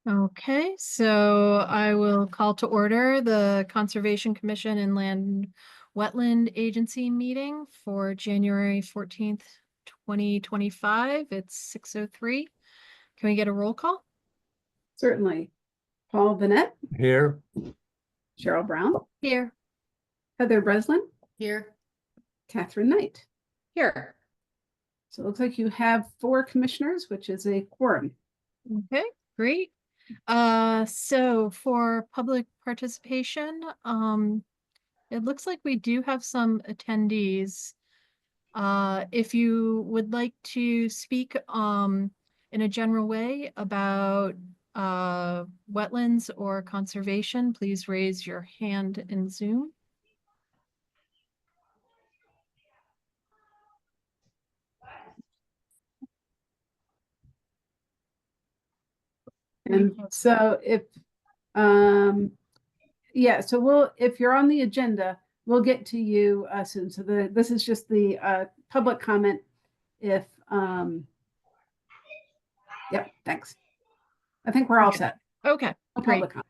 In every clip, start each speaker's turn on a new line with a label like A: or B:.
A: Okay, so I will call to order the Conservation Commission and Land Wetland Agency meeting for January 14th, 2025. It's 6:03. Can we get a roll call?
B: Certainly. Paul Vanette,
C: Here.
B: Cheryl Brown,
A: Here.
B: Heather Breslin,
D: Here.
B: Catherine Knight.
D: Here.
B: So it looks like you have 4 commissioners, which is a quorum.
A: Okay, great. So for public participation, it looks like we do have some attendees. If you would like to speak, in a general way about, wetlands or conservation, please raise your hand in Zoom.
B: And so if you're on the agenda, we'll get to you soon. So this is just the public comment. If yep, thanks. I think we're all set.
A: Okay,
B: No
A: great.
B: public comment.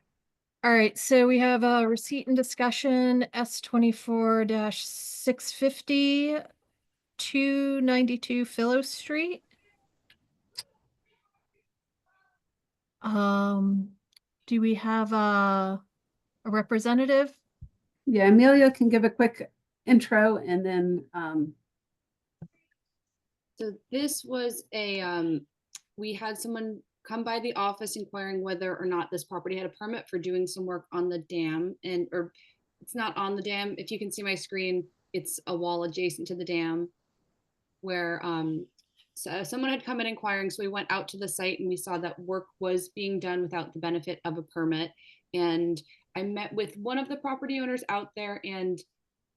A: All right, so we have a receipt and discussion S24-650, 292 Philo Street. Do we have a representative?
B: Yeah, Amelia can give a quick intro and then
D: So this was we had someone come by the office inquiring whether or not this property had a permit for doing some work on the dam or it's not on the dam. If you can see my screen, it's a wall adjacent to the dam where so someone had come in inquiring. So we went out to the site and we saw that work was being done without the benefit of a permit. And I met with one of the property owners out there, and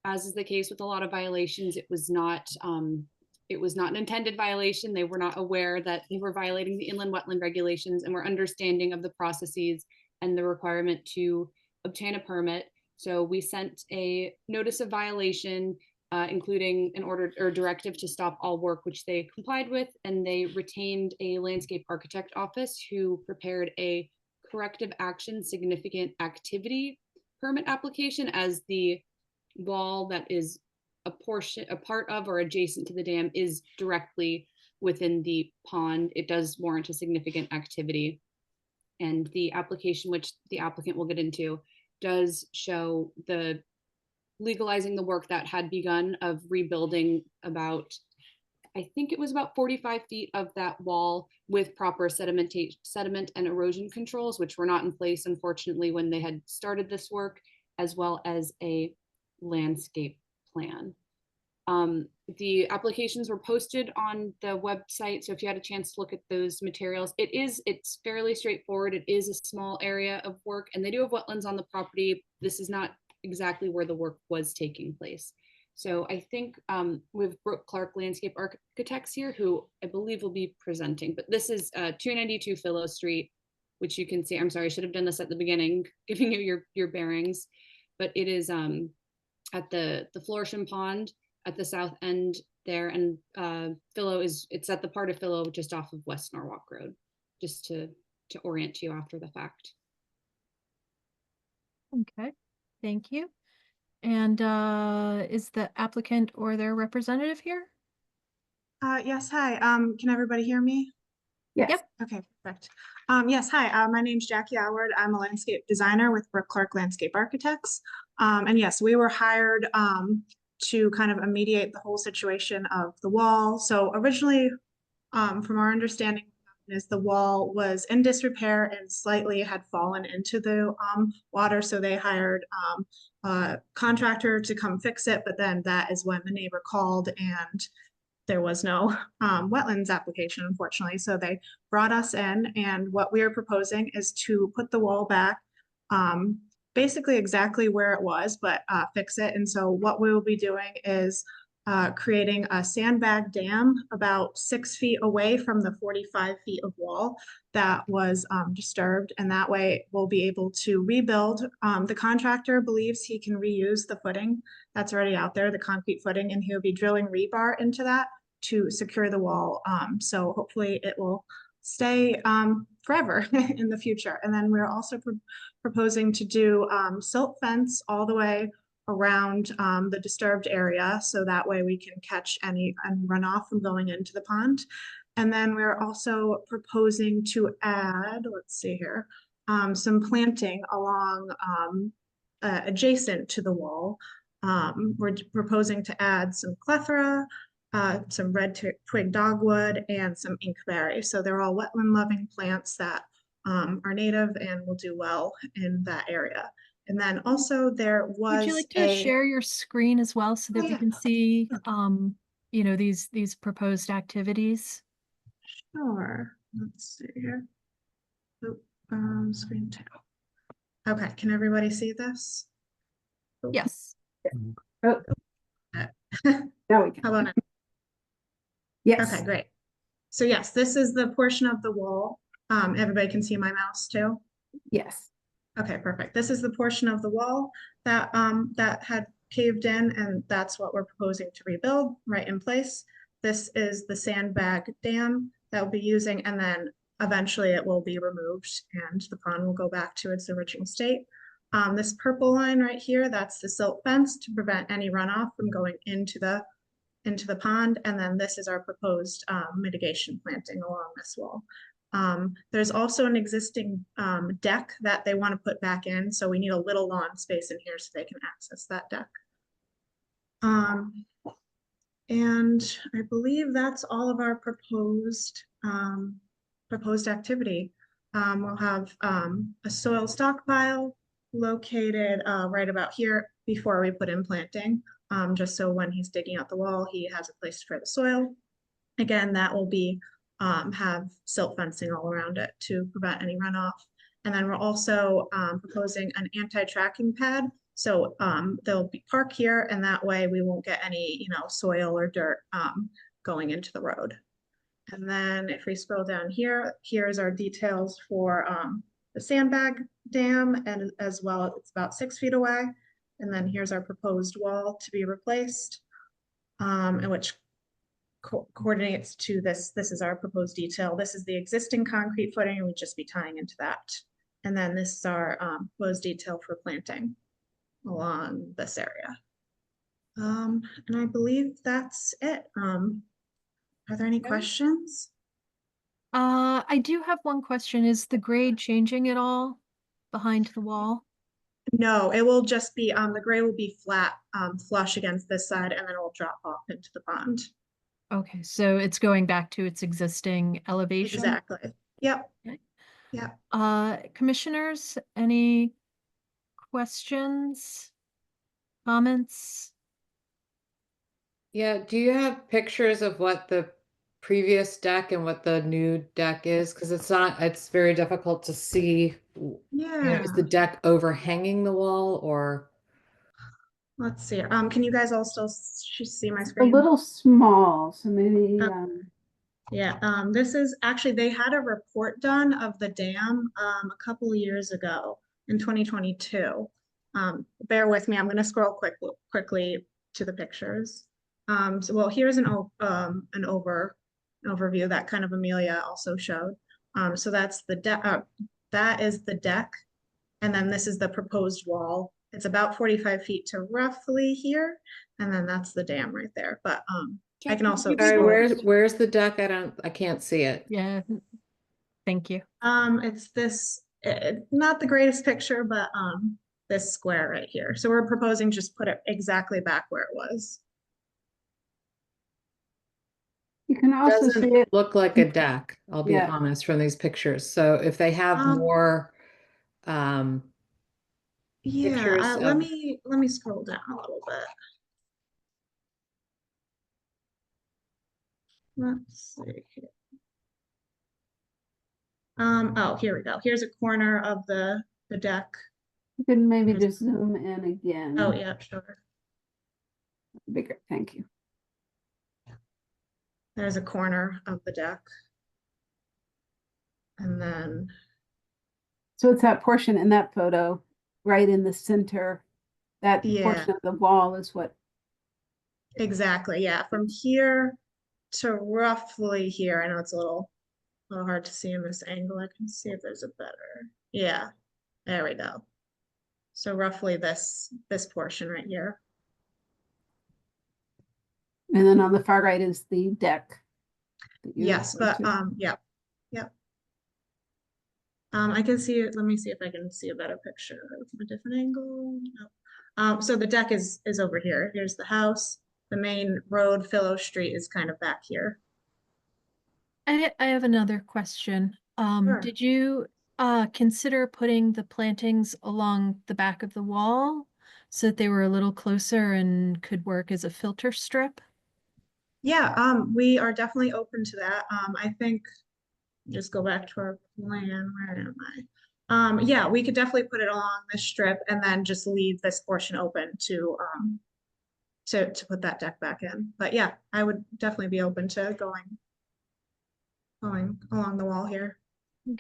D: as is the case with a lot of violations, it was not an intended violation. They were not aware that they were violating the inland wetland regulations and were understanding of the processes and the requirement to obtain a permit. So we sent a notice of violation, including an order or directive to stop all work, which they complied with, and they retained a landscape architect office who prepared a corrective action significant activity permit application, as the wall that is a part of or adjacent to the dam is directly within the pond. It does warrant a significant activity. And the application, which the applicant will get into, does show the legalizing the work that had begun of rebuilding about, I think it was about 45 feet of that wall with proper sediment and erosion controls, which were not in place, unfortunately, when they had started this work, as well as a landscape plan. The applications were posted on the website, so if you had a chance to look at those materials, it's fairly straightforward. It is a small area of work, and they do have wetlands on the property. This is not exactly where the work was taking place. So I think we have Brooke Clark Landscape Architects here, who I believe will be presenting, but this is 292 Philo Street, which you can see. I'm sorry, I should have done this at the beginning, giving you your bearings, but it is at the Flourishing Pond at the south end there, and Philo it's at the part of Philo just off of West Norwalk Road, just to orient you after the fact.
A: Okay, thank you. And is the applicant or their representative here?
E: Yes, hi. Can everybody hear me?
B: yes.
A: Yep.
E: Okay, perfect. Yes, hi. My name's Jackie Howard. I'm a landscape designer with Brooke Clark Landscape Architects. And yes, we were hired to kind of mediate the whole situation of the wall. So originally, from our understanding, is the wall was in disrepair and slightly had fallen into the water. So they hired a contractor to come fix it. But then that is when the neighbor called and there was no wetlands application, unfortunately. So they brought us in, and what we are proposing is to put the wall back basically exactly where it was, but fix it. And so what we will be doing is creating a sandbag dam about 6 feet away from the 45 feet of wall that was disturbed. And that way we'll be able to rebuild. The contractor believes he can reuse the footing that's already out there, the concrete footing, and he'll be drilling rebar into that to secure the wall. So hopefully it will stay forever in the future. And then we're also proposing to do silt fence all the way around the disturbed area, so that way we can catch any runoff from going into the pond. And then we're also proposing to add, let's see here, some planting along adjacent to the wall. We're proposing to add some clethra, some red twig dogwood, and some inkberry. So they're all wetland loving plants that are native and will do well in that area. And then also there was
A: Would you like to share your screen as well so that we
E: yeah.
A: can see, you know, these proposed activities?
E: Sure. Let's see here. Oop, screen two. Okay, can everybody see this? Oop.
A: Yes.
B: Oh,
E: How
B: now we can.
E: about now?
B: Yes.
E: Okay, great. So yes, this is the portion of the wall. Everybody can see my mouse too?
B: Yes.
E: Okay, perfect. This is the portion of the wall that that had caved in, and that's what we're proposing to rebuild right in place. This is the sandbag dam that we'll be using, and then eventually it will be removed and the pond will go back to its original state. This purple line right here, that's the silt fence to prevent any runoff from going into the pond. And then this is our proposed mitigation planting along this wall. There's also an existing deck that they want to put back in, so we need a little lawn space in here so they can access that deck. And I believe that's all of our proposed activity. We'll have a soil stockpile located right about here before we put in planting, just so when he's digging out the wall, he has a place for the soil. Again, that will be have silt fencing all around it to prevent any runoff. And then we're also proposing an anti-tracking pad. So there'll be park here, and that way we won't get any, you know, soil or dirt going into the road. And then if we scroll down here, here's our details for the sandbag dam, and as well, it's about 6 feet away. And then here's our proposed wall to be replaced, and which coordinates to this. This is our proposed detail. This is the existing concrete footing, and we'd just be tying into that. And then this is our proposed detail for planting along this area. And I believe that's it. Are there any questions?
A: I do have one question. Is the grade changing at all behind the wall?
E: No, it will just be, the grade will be flat, flush against this side, and then it will drop off into the pond.
A: Okay, so it's going back to its existing elevation?
E: Exactly. Yep.
A: Okay.
E: Yep.
A: Commissioners, any questions, comments?
C: Yeah, do you have pictures of what the previous deck and what the new deck is? Because it's very difficult to see.
E: Yeah.
C: Is the deck overhanging the wall or?
E: Let's see. Can you guys all still see my
B: A
E: screen?
B: little small, so maybe,
E: Yeah, this is actually, they had a report done of the dam a couple of years ago in 2022. Bear with me, I'm going to scroll quickly to the pictures. So, well, here's an overview that kind of Amelia also showed. So that's the deck. That is the deck, and then this is the proposed wall. It's about 45 feet to roughly here, and then that's the dam right there. But I can also.
C: Sorry, where's the deck? I can't see it.
A: Yeah, thank you.
E: It's this, not the greatest picture, but this square right here. So we're proposing just put it exactly back where it was.
B: you can also see
C: Doesn't
B: it.
C: look like a deck, I'll be
B: Yeah.
C: honest, from these pictures. So if they have more,
E: Yeah,
C: pictures
E: let
C: of-
E: me scroll down a little bit. Let's see here. Oh, here we go. Here's a corner of the deck.
B: You can maybe just zoom in again.
E: Oh, yeah, sure.
B: Bigger, thank you.
E: There's a corner of the deck. And then,
B: So it's that portion in that photo, right in the center. That
E: Yeah.
B: portion of the wall is what,
E: exactly, yeah, from here to roughly here. I know it's a little A little hard to see in this angle. I can see if there's a better. Yeah, there we go. So roughly this portion right here.
B: And then on the far right is the deck. that you
E: Yes,
B: referred
E: but
B: to.
E: yep. I can see it. Let me see if I can see a better picture from a different angle. No. So the deck is over here. Here's the house. The main road, Philo Street, is kind of back here.
A: I have another question.
E: Sure.
A: Did you consider putting the plantings along the back of the wall so that they were a little closer and could work as a filter strip?
E: Yeah, we are definitely open to that. I think just go back to our plan. Where am I? Yeah, we could definitely put it along this strip and then just leave this portion open to put that deck back in. But yeah, I would definitely be open to going along the wall here.
A: Does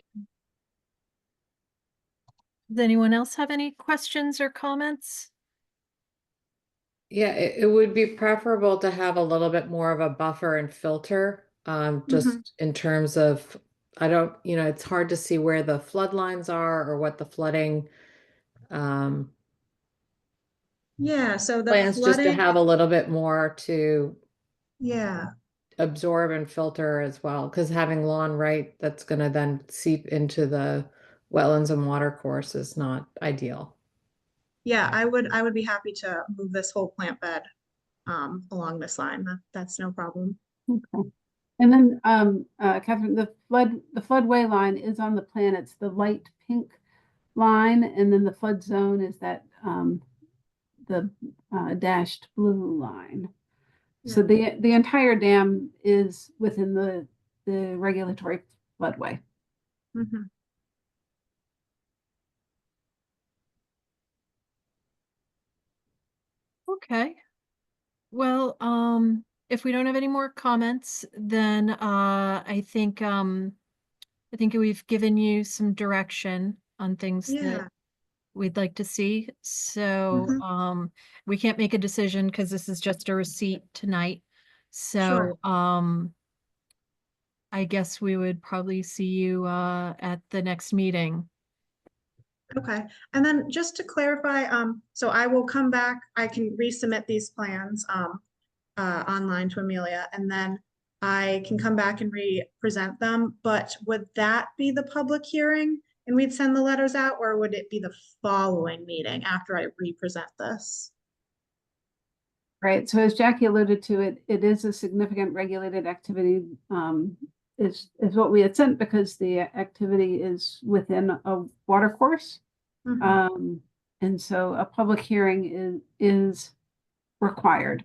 A: anyone else have any questions or comments?
C: Yeah, it would be preferable to have a little bit more of a buffer and filter, just in terms of, I don't, it's hard to see where the flood lines are or what the flooding,
E: Yeah, so the
C: plans just to
E: flooding,
C: have a little bit more to
E: yeah,
C: absorb and filter as well, because having lawn right, that's gonna then seep into the wetlands and water course is not ideal.
E: yeah, I would be happy to move this whole plant bed along this line. That's no problem.
B: Okay. And then, Catherine, the floodway line is on the plan. It's the light pink line, and then the flood zone is that, the dashed blue line. So the entire dam is within the regulatory floodway.
E: Mhm.
A: Okay. Well, if we don't have any more comments, then I think we've given you some direction on things
E: Yeah.
A: that we'd like to see. So,
E: Mhm.
A: we can't make a decision because this is just a receipt tonight.
E: Sure.
A: So, I guess we would probably see you at the next meeting.
E: Okay, and then just to clarify, so I will come back, I can resubmit these plans, online to Amelia, and then I can come back and re-present them, but would that be the public hearing? And we'd send the letters out, or would it be the following meeting after I re-present this?
B: Right, so as Jackie alluded to, it is a significant regulated activity, is what we had sent because the activity is within a water course.
E: Mhm.
B: And so a public hearing is required.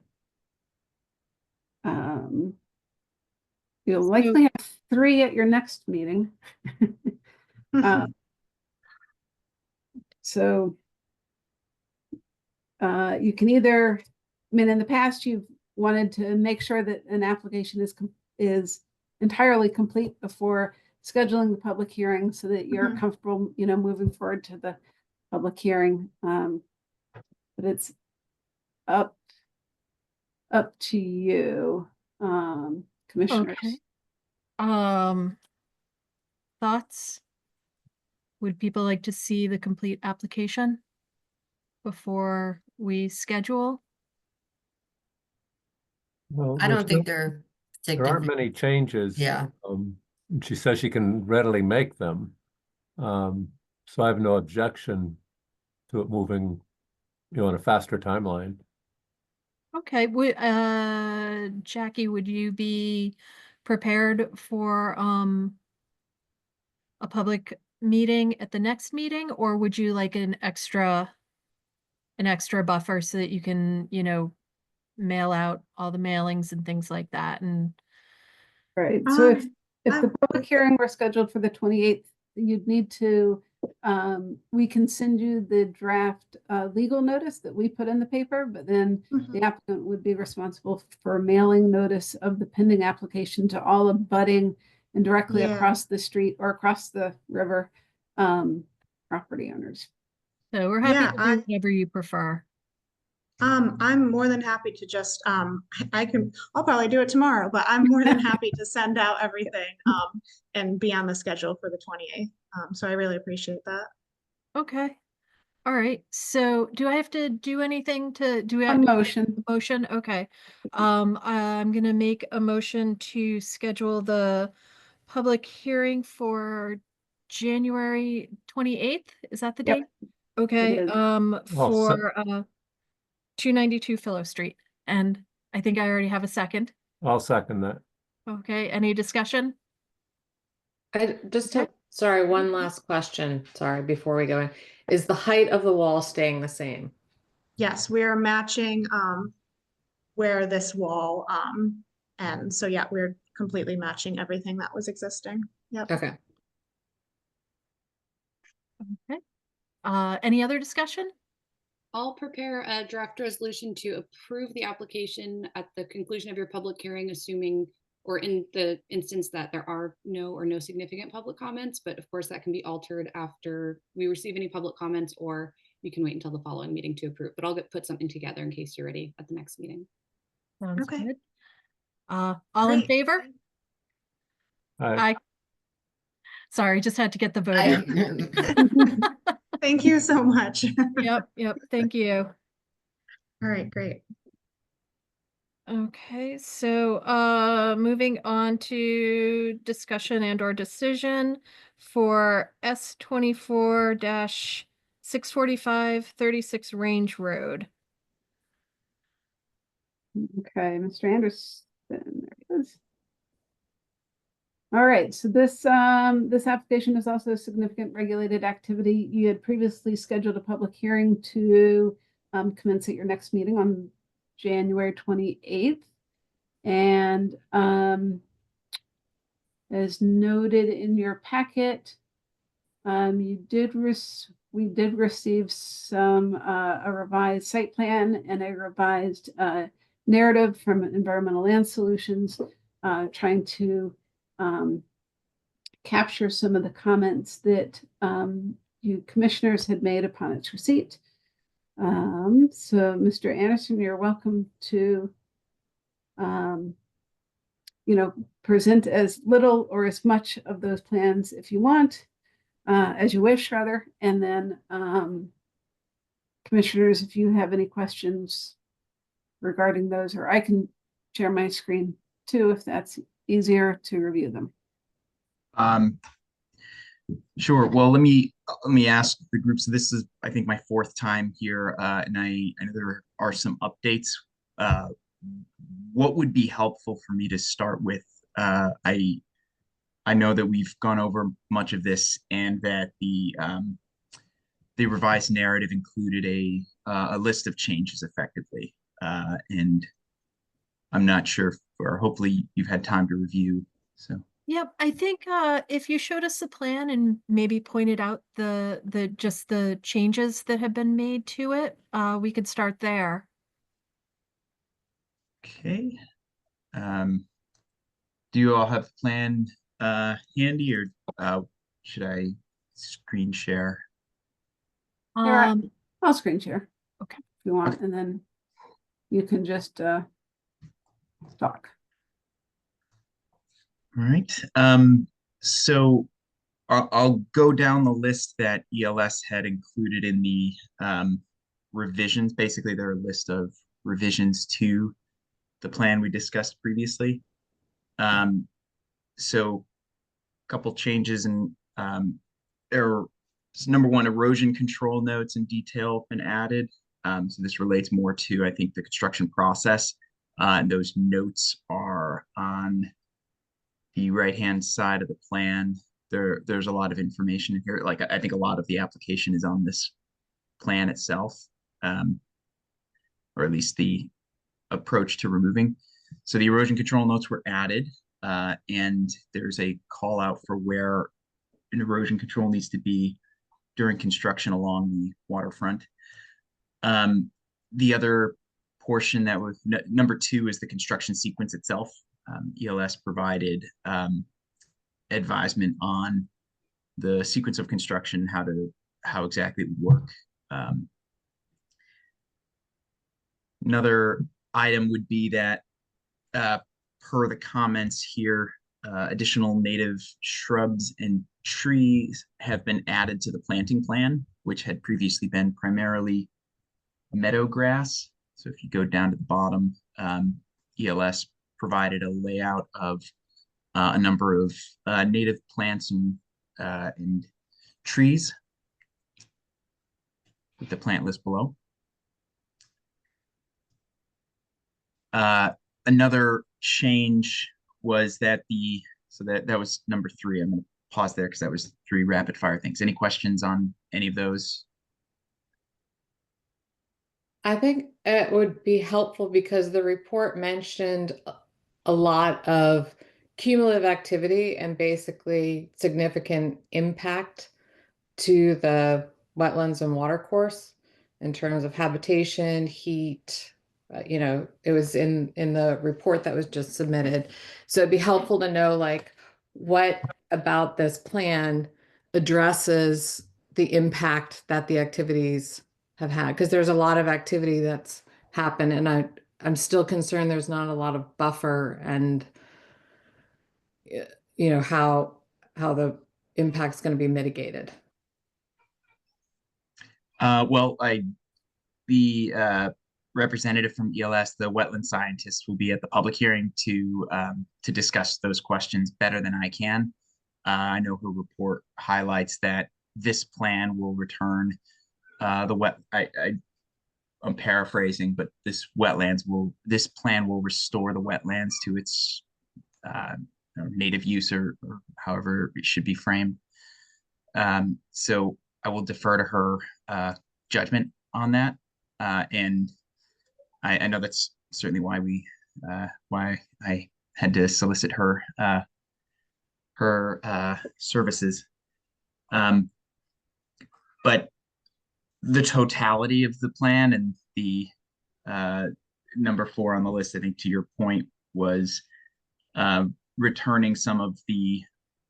B: You'll likely have 3 at your next meeting. So you can either, I mean, in the past, you've wanted to make sure that an application is entirely complete before scheduling the public hearing so that you're
E: Mhm.
B: comfortable, moving forward to the public hearing. But it's up to you, commissioners.
A: Okay. Thoughts? Would people like to see the complete application before we schedule?
F: Well,
G: I don't think they're
F: there aren't
G: significant.
F: many changes.
G: Yeah.
F: She says she can readily make them. So I have no objection to it moving, on a faster timeline.
A: Okay, Jackie, would you be prepared for a public meeting at the next meeting, or would you like an extra buffer so that you can, mail out all the mailings and things like that? And
B: Right, so if the
E: I'm-
B: public hearing were scheduled for the 28th, you'd need to, we can send you the draft legal notice that we put in the paper, but then
E: Mhm.
B: the applicant would be responsible for mailing notice of the pending application to all abutting and directly
E: Yeah.
B: across the street or across the river property owners.
A: so we're happy
E: Yeah,
A: to do whatever you prefer.
E: I'm more than happy to just, I'll probably do it tomorrow, but I'm more than happy to send out everything, and be on the schedule for the 28th. So I really appreciate that.
A: Okay. All right. So do I have to do anything to do
B: On motion.
A: motion? Okay. I'm gonna make a motion to schedule the public hearing for January 28th. Is that the
B: Yep,
A: date? Okay,
B: is.
A: for 292 Philo Street. And I think I already have a second.
F: I'll second that.
A: Okay, any discussion?
C: I just
A: Okay.
C: have, sorry, one last question. Sorry, before we go in. Is the height of the wall staying the same?
E: Yes, we are matching, where this wall, and so yeah, we're completely matching everything that was existing. Yep.
C: Okay.
A: Okay. Any other discussion?
D: I'll prepare a draft resolution to approve the application at the conclusion of your public hearing, assuming, or in the instance that there are no or no significant public comments, but of course that can be altered after we receive any public comments, or you can wait until the following meeting to approve, but I'll put something together in case you're ready at the next meeting.
A: Sounds
E: Okay.
A: good. All in
E: Great.
A: favor? Aye. Sorry, just had to get the vote in.
E: Thank you so much.
A: Yep, thank you.
E: All right, great.
A: Okay, so moving on to discussion and or decision for S24-645 36 Range Road.
B: Okay, Mr. Anderson, there he is. All right, so this application is also a significant regulated activity. You had previously scheduled a public hearing to commence at your next meeting on January 28th. And as noted in your packet, we did receive some a revised site plan and a revised narrative from Environmental Land Solutions, trying to capture some of the comments that you commissioners had made upon its receipt. So Mr. Anderson, you're welcome to present as little or as much of those plans if you want, as you wish, rather. And then commissioners, if you have any questions regarding those, or I can share my screen too, if that's easier to review them.
G: Sure. Well, let me ask the group. So this is, I think, my fourth time here, and I know there are some updates. What would be helpful for me to start with? I know that we've gone over much of this, and that the revised narrative included a list of changes, effectively, and I'm not sure, or hopefully you've had time to review. So.
A: Yep, I think if you showed us the plan and maybe pointed out just the changes that have been made to it, we could start there.
G: Okay. Do you all have the plan handy, or should I screen share?
B: I'll screen share.
A: Okay.
B: If you want, and then you can just talk.
G: All right. So I'll go down the list that ELS had included in the revisions. Basically, there are a list of revisions to the plan we discussed previously. So a couple changes, and number one, erosion control notes in detail have been added. So this relates more to, I think, the construction process. And those notes are on the right-hand side of the plan. There's a lot of information in here. Like, I think a lot of the application is on this plan itself, or at least the approach to removing. So the erosion control notes were added, and there's a call out for where an erosion control needs to be during construction along the waterfront. The other portion that was number two is the construction sequence itself. ELS provided advisement on the sequence of construction, how exactly it would work. Another item would be that, per the comments here, additional native shrubs and trees have been added to the planting plan, which had previously been primarily meadow grass. So if you go down to the bottom, ELS provided a layout of a number of native plants and trees with the plant list below. Another change was that that was number 3. I'm going to pause there because that was 3 rapid fire things. Any questions on any of those?
C: I think it would be helpful because the report mentioned a lot of cumulative activity and basically significant impact to the wetlands and watercourse in terms of habitation, heat. You know, it was in the report that was just submitted. So it'd be helpful to know, like, what about this plan addresses the impact that the activities have had, because there's a lot of activity that's happened, and I'm still concerned there's not a lot of buffer, and you know how the impact's going to be mitigated.
G: Well, the representative from ELS, the wetland scientist, will be at the public hearing to discuss those questions better than I can. I know her report highlights that this plan will return I'm paraphrasing, but this plan will restore the wetlands to its native use, or however it should be framed. So I will defer to her judgment on that, and I know that's certainly why I had to solicit her services. But the totality of the plan and the number 4 on the list, I think to your point, was returning some of the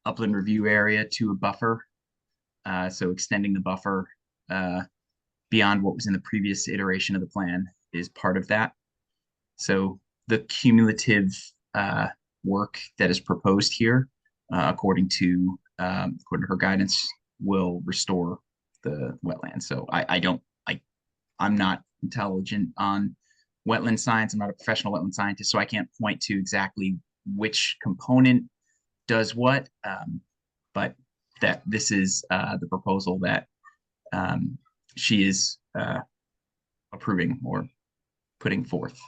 G: upland review area to a buffer. So extending the buffer beyond what was in the previous iteration of the plan is part of that. So the cumulative work that is proposed here, according to her guidance, will restore the wetlands. So I'm not intelligent on wetland science. I'm not a professional wetland scientist, so I can't point to exactly which component does what. But that this is the proposal that she is approving or putting forth.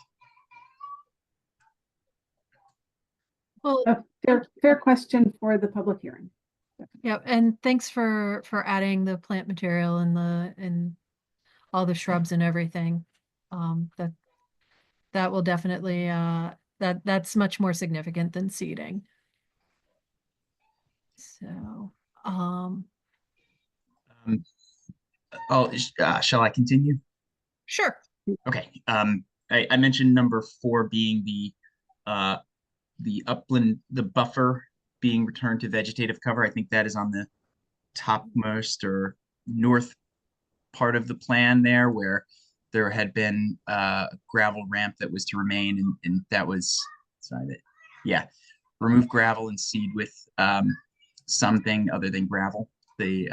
A: Well,
B: A fair question for the public hearing.
A: yeah, and thanks for adding the plant material and all the shrubs and everything. That will definitely that's much more significant than seeding. So
G: Shall I continue?
A: sure.
G: Okay. I mentioned number 4 being the upland, the buffer being returned to vegetative cover. I think that is on the topmost or north part of the plan there, where there had been a gravel ramp that was to remain, and that was, remove gravel and seed with something other than gravel, the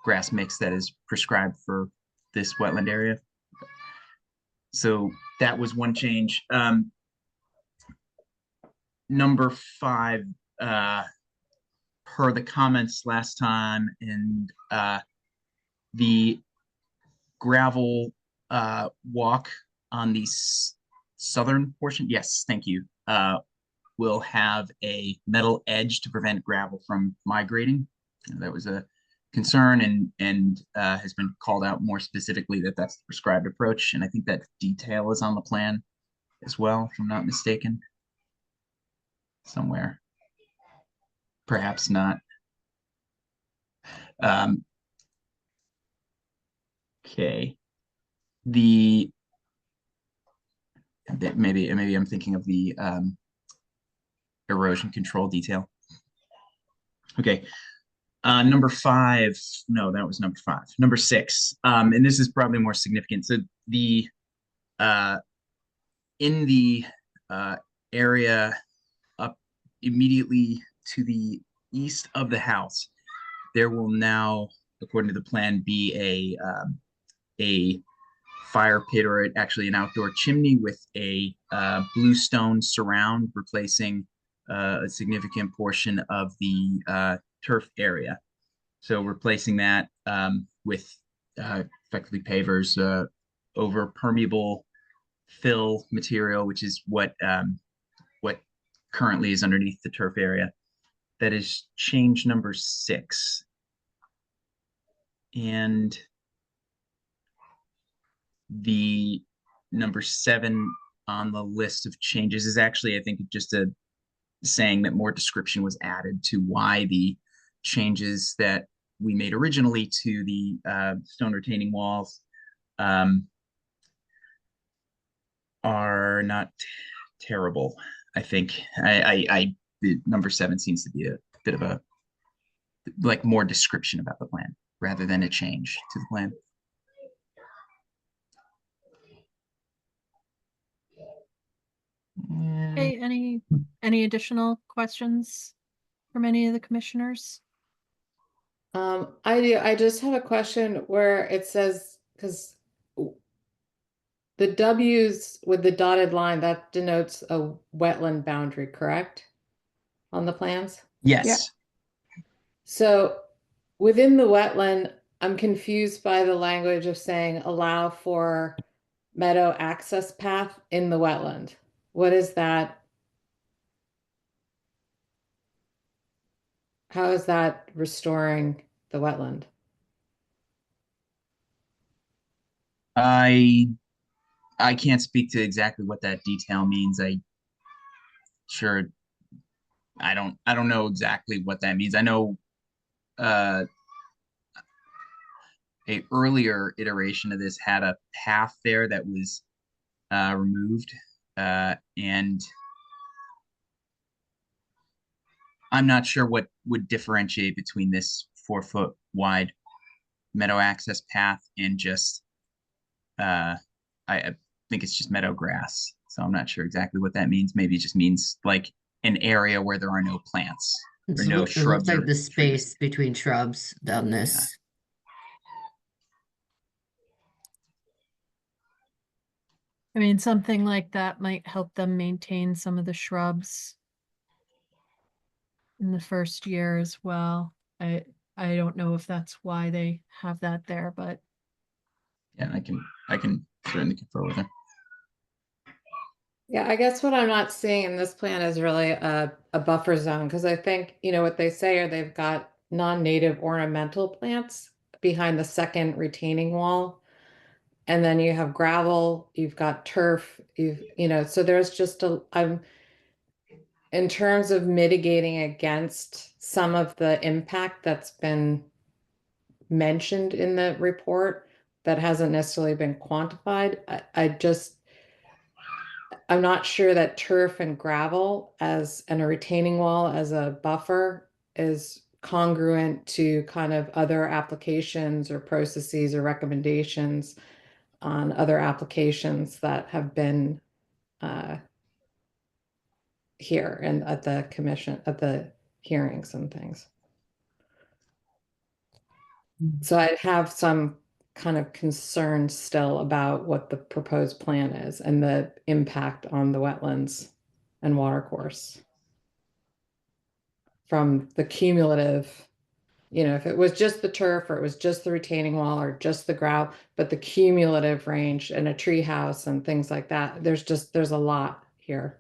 G: grass mix that is prescribed for this wetland area. So that was one change. Number 5, per the comments last time, and the gravel walk on the southern portion, yes, thank you, will have a metal edge to prevent gravel from migrating. That was a concern, and has been called out more specifically that that's the prescribed approach. And I think that detail is on the plan as well, if I'm not mistaken, somewhere. Perhaps not. Okay. Maybe I'm thinking of the erosion control detail. Okay. Number 5, no, that was number 5. Number 6, and this is probably more significant. So the uh, in the area up immediately to the east of the house, there will now, according to the plan, be a fire pit, or actually an outdoor chimney with a bluestone surround, replacing a significant portion of the turf area. So replacing that with effectively pavers over permeable fill material, which is what currently is underneath the turf area. That is change number 6. And the number 7 on the list of changes is actually, I think, just a saying that more description was added to why the changes that we made originally to the stone retaining walls are not terrible. I think the number 7 seems to be a bit of a like more description about the plan rather than a change to the plan. And
A: Okay, any additional questions from any of the commissioners?
C: I do. I just have a question where it says, because the W's with the dotted line, that denotes a wetland boundary, correct? On the plans?
G: yes,
C: So within the wetland, I'm confused by the language of saying allow for meadow access path in the wetland. What is that? How is that restoring the wetland?
G: I can't speak to exactly what that detail means. I don't know exactly what that means. I know a earlier iteration of this had a path there that was removed, and I'm not sure what would differentiate between this 4-foot wide meadow access path and just I think it's just meadow grass. So I'm not sure exactly what that means. Maybe it just means like an area where there are no plants or no
H: It looks
G: shrubs
H: like
G: or
H: the
G: trees.
H: space between shrubs down this.
A: I mean, something like that might help them maintain some of the shrubs in the first year as well. I don't know if that's why they have that there, but
G: Yeah, I can certainly confer with her.
C: Yeah, I guess what I'm not seeing in this plan is really a buffer zone, because I think, you know, what they say are they've got non-native ornamental plants behind the second retaining wall. And then you have gravel, you've got turf, you know, so there's just in terms of mitigating against some of the impact that's been mentioned in the report that hasn't necessarily been quantified. I'm not sure that turf and gravel and a retaining wall as a buffer is congruent to kind of other applications or processes or recommendations on other applications that have been here and at the commission, at the hearings and things. So I have some kind of concern still about what the proposed plan is and the impact on the wetlands and watercourse from the cumulative, you know, if it was just the turf or it was just the retaining wall or just the grout, but the cumulative range and a tree house and things like that, there's a lot here.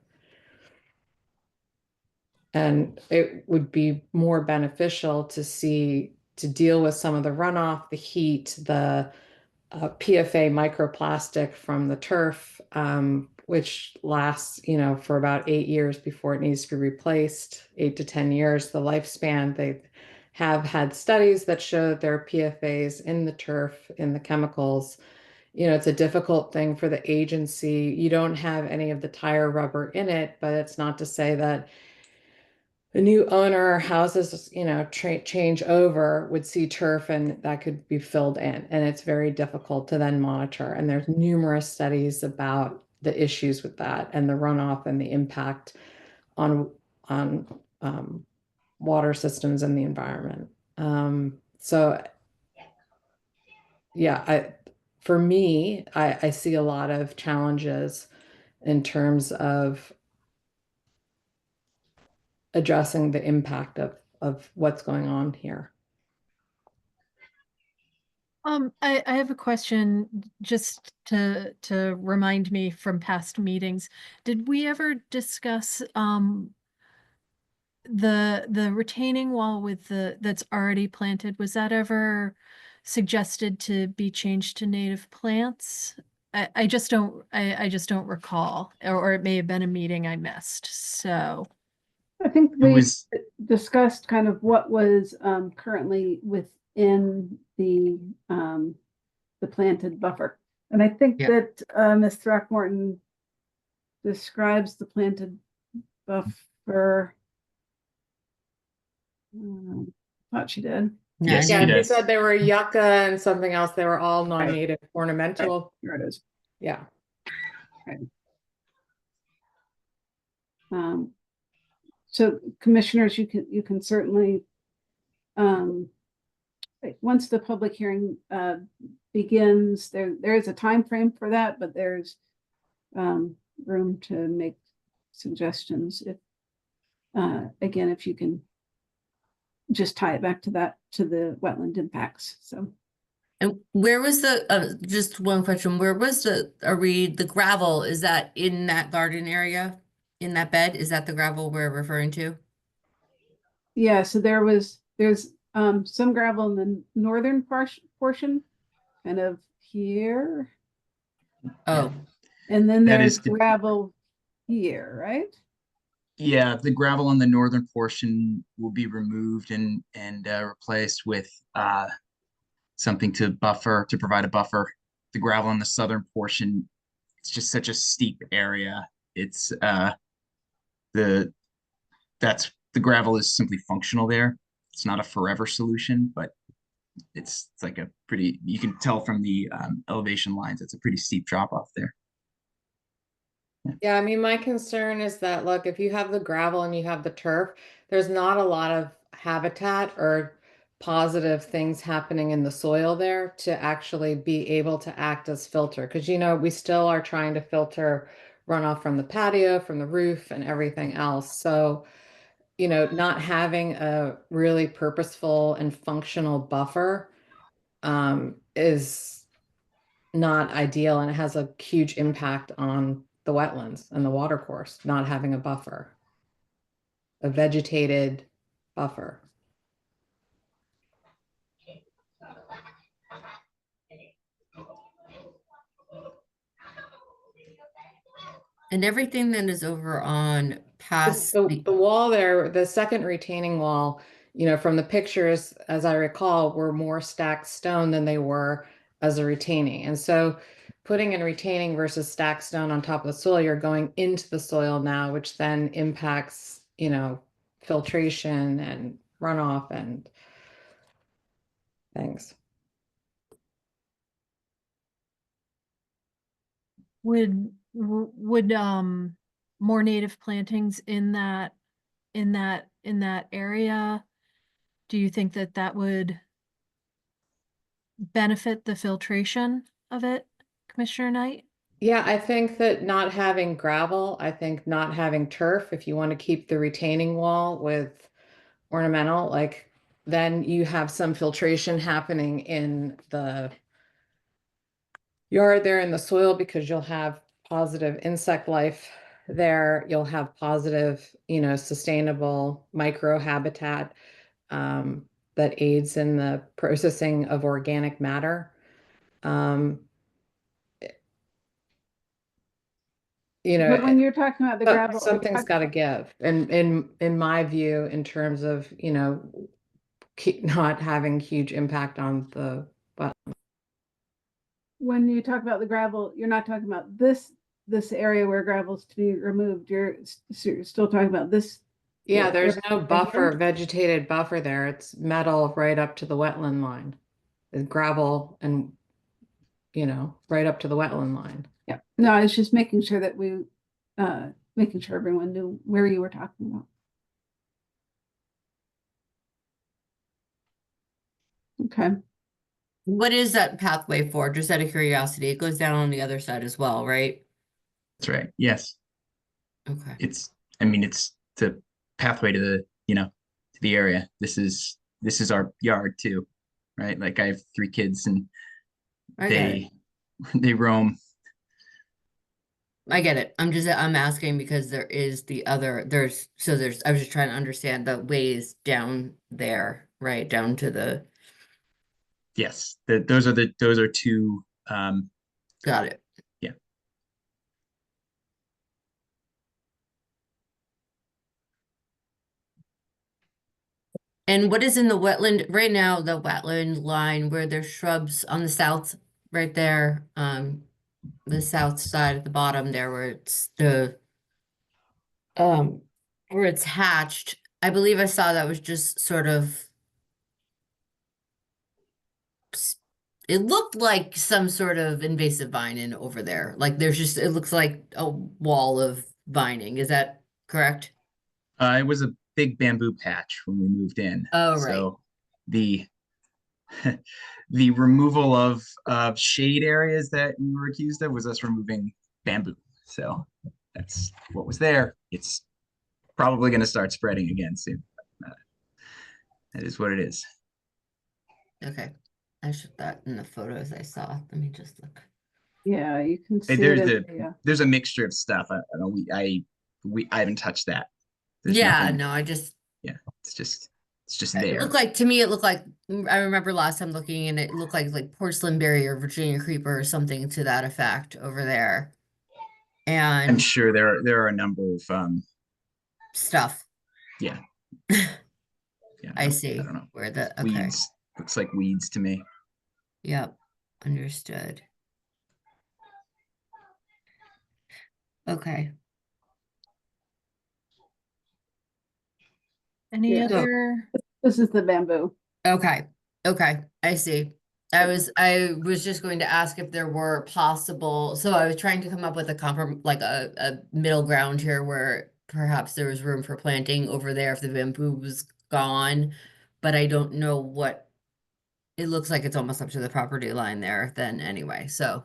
C: And it would be more beneficial to deal with some of the runoff, the heat, the PFA microplastic from the turf, which lasts, you know, for about 8 years before it needs to be replaced, 8 to 10 years, the lifespan. They have had studies that show that there are PFAs in the turf, in the chemicals. You know, it's a difficult thing for the agency. You don't have any of the tire rubber in it, but it's not to say that a new owner houses, change over would see turf and that could be filled in. And it's very difficult to then monitor. And there's numerous studies about the issues with that and the runoff and the impact on water systems and the environment. So yeah, for me, I see a lot of challenges in terms of addressing the impact of what's going on here.
A: I have a question just to remind me from past meetings. Did we ever discuss the retaining wall with that's already planted? Was that ever suggested to be changed to native plants? I just don't recall, or it may have been a meeting I missed. So
B: I think
G: It
B: we
G: was,
B: discussed kind of what was currently within the planted buffer. And I think
H: Yeah.
B: that Ms. Throckmorton describes the planted buffer. Thought she did.
H: No,
G: Yes,
C: Yeah,
G: it
C: he
G: is.
C: said they were yucca and something else. They were all non-native ornamental.
B: Here it is.
C: Yeah.
B: So commissioners, you can certainly, once the public hearing begins, there is a time frame for that, but there's room to make suggestions if, again, if you can just tie it back to the wetland impacts, so.
H: And where was just one question, where was the gravel, is that in that garden area? In that bed, is that the gravel we're referring to?
B: Yeah, so there's some gravel in the northern portion, kind of here,
H: Oh,
B: and then
G: That
B: there's
G: is the-
B: gravel here, right?
G: yeah, the gravel in the northern portion will be removed and replaced with something to provide a buffer. The gravel in the southern portion, it's just such a steep area. It's the gravel is simply functional there. It's not a forever solution, but it's like a pretty, you can tell from the elevation lines, it's a pretty steep drop off there.
C: Yeah, I mean, my concern is that, look, if you have the gravel and you have the turf, there's not a lot of habitat or positive things happening in the soil there to actually be able to act as filter. Because, we still are trying to filter runoff from the patio, from the roof, and everything else. So, not having a really purposeful and functional buffer is not ideal, and it has a huge impact on the wetlands and the water course, not having a buffer, a vegetated buffer.
H: and everything that is over on past
C: The wall there, the second retaining wall, from the pictures, as I recall, were more stacked stone than they were as a retaining. And so putting in retaining versus stacked stone on top of the soil, you're going into the soil now, which then impacts, filtration and runoff and things.
A: would more native plantings in that area, do you think that would benefit the filtration of it, Commissioner Knight?
C: Yeah, I think that not having gravel, I think not having turf, if you want to keep the retaining wall with ornamental, then you have some filtration happening in the yard there in the soil, because you'll have positive insect life there. You'll have positive, sustainable micro habitat that aids in the processing of organic matter.
B: But when you're talking about the gravel,
C: something's got to give. And in my view, in terms of, keep not having huge impact on the
B: when you talk about the gravel, you're not talking about this area where gravel is to be removed. You're still talking about this
C: Yeah,
B: Yeah,
C: there's
B: they're
C: no
B: right
C: buffer,
B: here.
C: vegetated buffer there. It's metal right up to the wetland line. And gravel and, right up to the wetland line.
B: Yeah, no, I was just making sure that making sure everyone knew where you were talking about. Okay,
H: What is that pathway for? Just out of curiosity, it goes down on the other side as well, right?
G: That's right. Yes.
H: Okay.
G: I mean, it's the pathway to to the area. This is our yard too, right? Like I have 3 kids and
H: I get it.
G: they roam.
H: I get it. I'm asking because there is I was just trying to understand the ways down there, right? Down to the,
G: Yes, those are 2.
H: got it.
G: Yeah.
H: And what is in the wetland right now, the wetland line where there's shrubs on the south, right there, the south side at the bottom there where it's um, where it's hatched. I believe I saw that was just sort of, it looked like some sort of invasive vining over there. Like it looks like a wall of vining. Is that correct?
G: It was a big bamboo patch when we moved in.
H: Oh, right.
G: So the the removal of shade areas that we were accused of was us removing bamboo. So that's what was there. It's probably going to start spreading again soon. That is what it is.
H: Okay. I showed that in the photos I saw. Let me just look.
B: yeah, you can see
G: Hey,
B: it in the,
G: there's a mixture of stuff. I don't know. I haven't touched that. There's
H: Yeah,
G: nothing.
H: no, I just,
G: Yeah, it's just
H: it
G: there.
H: looked like, to me, it looked like, I remember last time looking and it looked like porcelain berry or Virginia creeper or something to that effect over there.
G: I'm
H: And
G: sure there are a number of
H: stuff.
G: yeah. Yeah,
H: I see
G: don't know.
H: where the, okay.
G: Weeds. Looks like weeds to me.
H: Yep. Understood. Okay.
A: Any
B: Yeah.
A: other?
B: this is the bamboo.
H: Okay. Okay. I see. I was just going to ask if there were possible, so I was trying to come up with a middle ground here where perhaps there was room for planting over there if the bamboo was gone, but I don't know what, it looks like it's almost up to the property line there then anyway, so.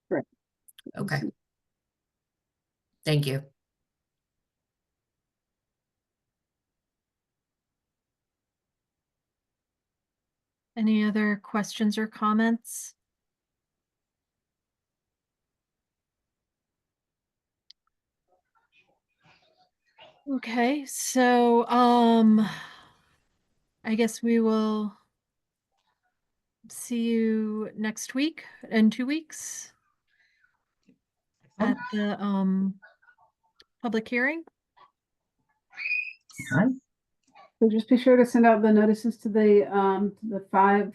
B: Right.
H: Okay. Thank you.
A: Any other questions or comments? Okay, so, I guess we will see you next week, in 2 weeks at the, public hearing.
G: All right.
B: So just be sure to send out the notices to the 5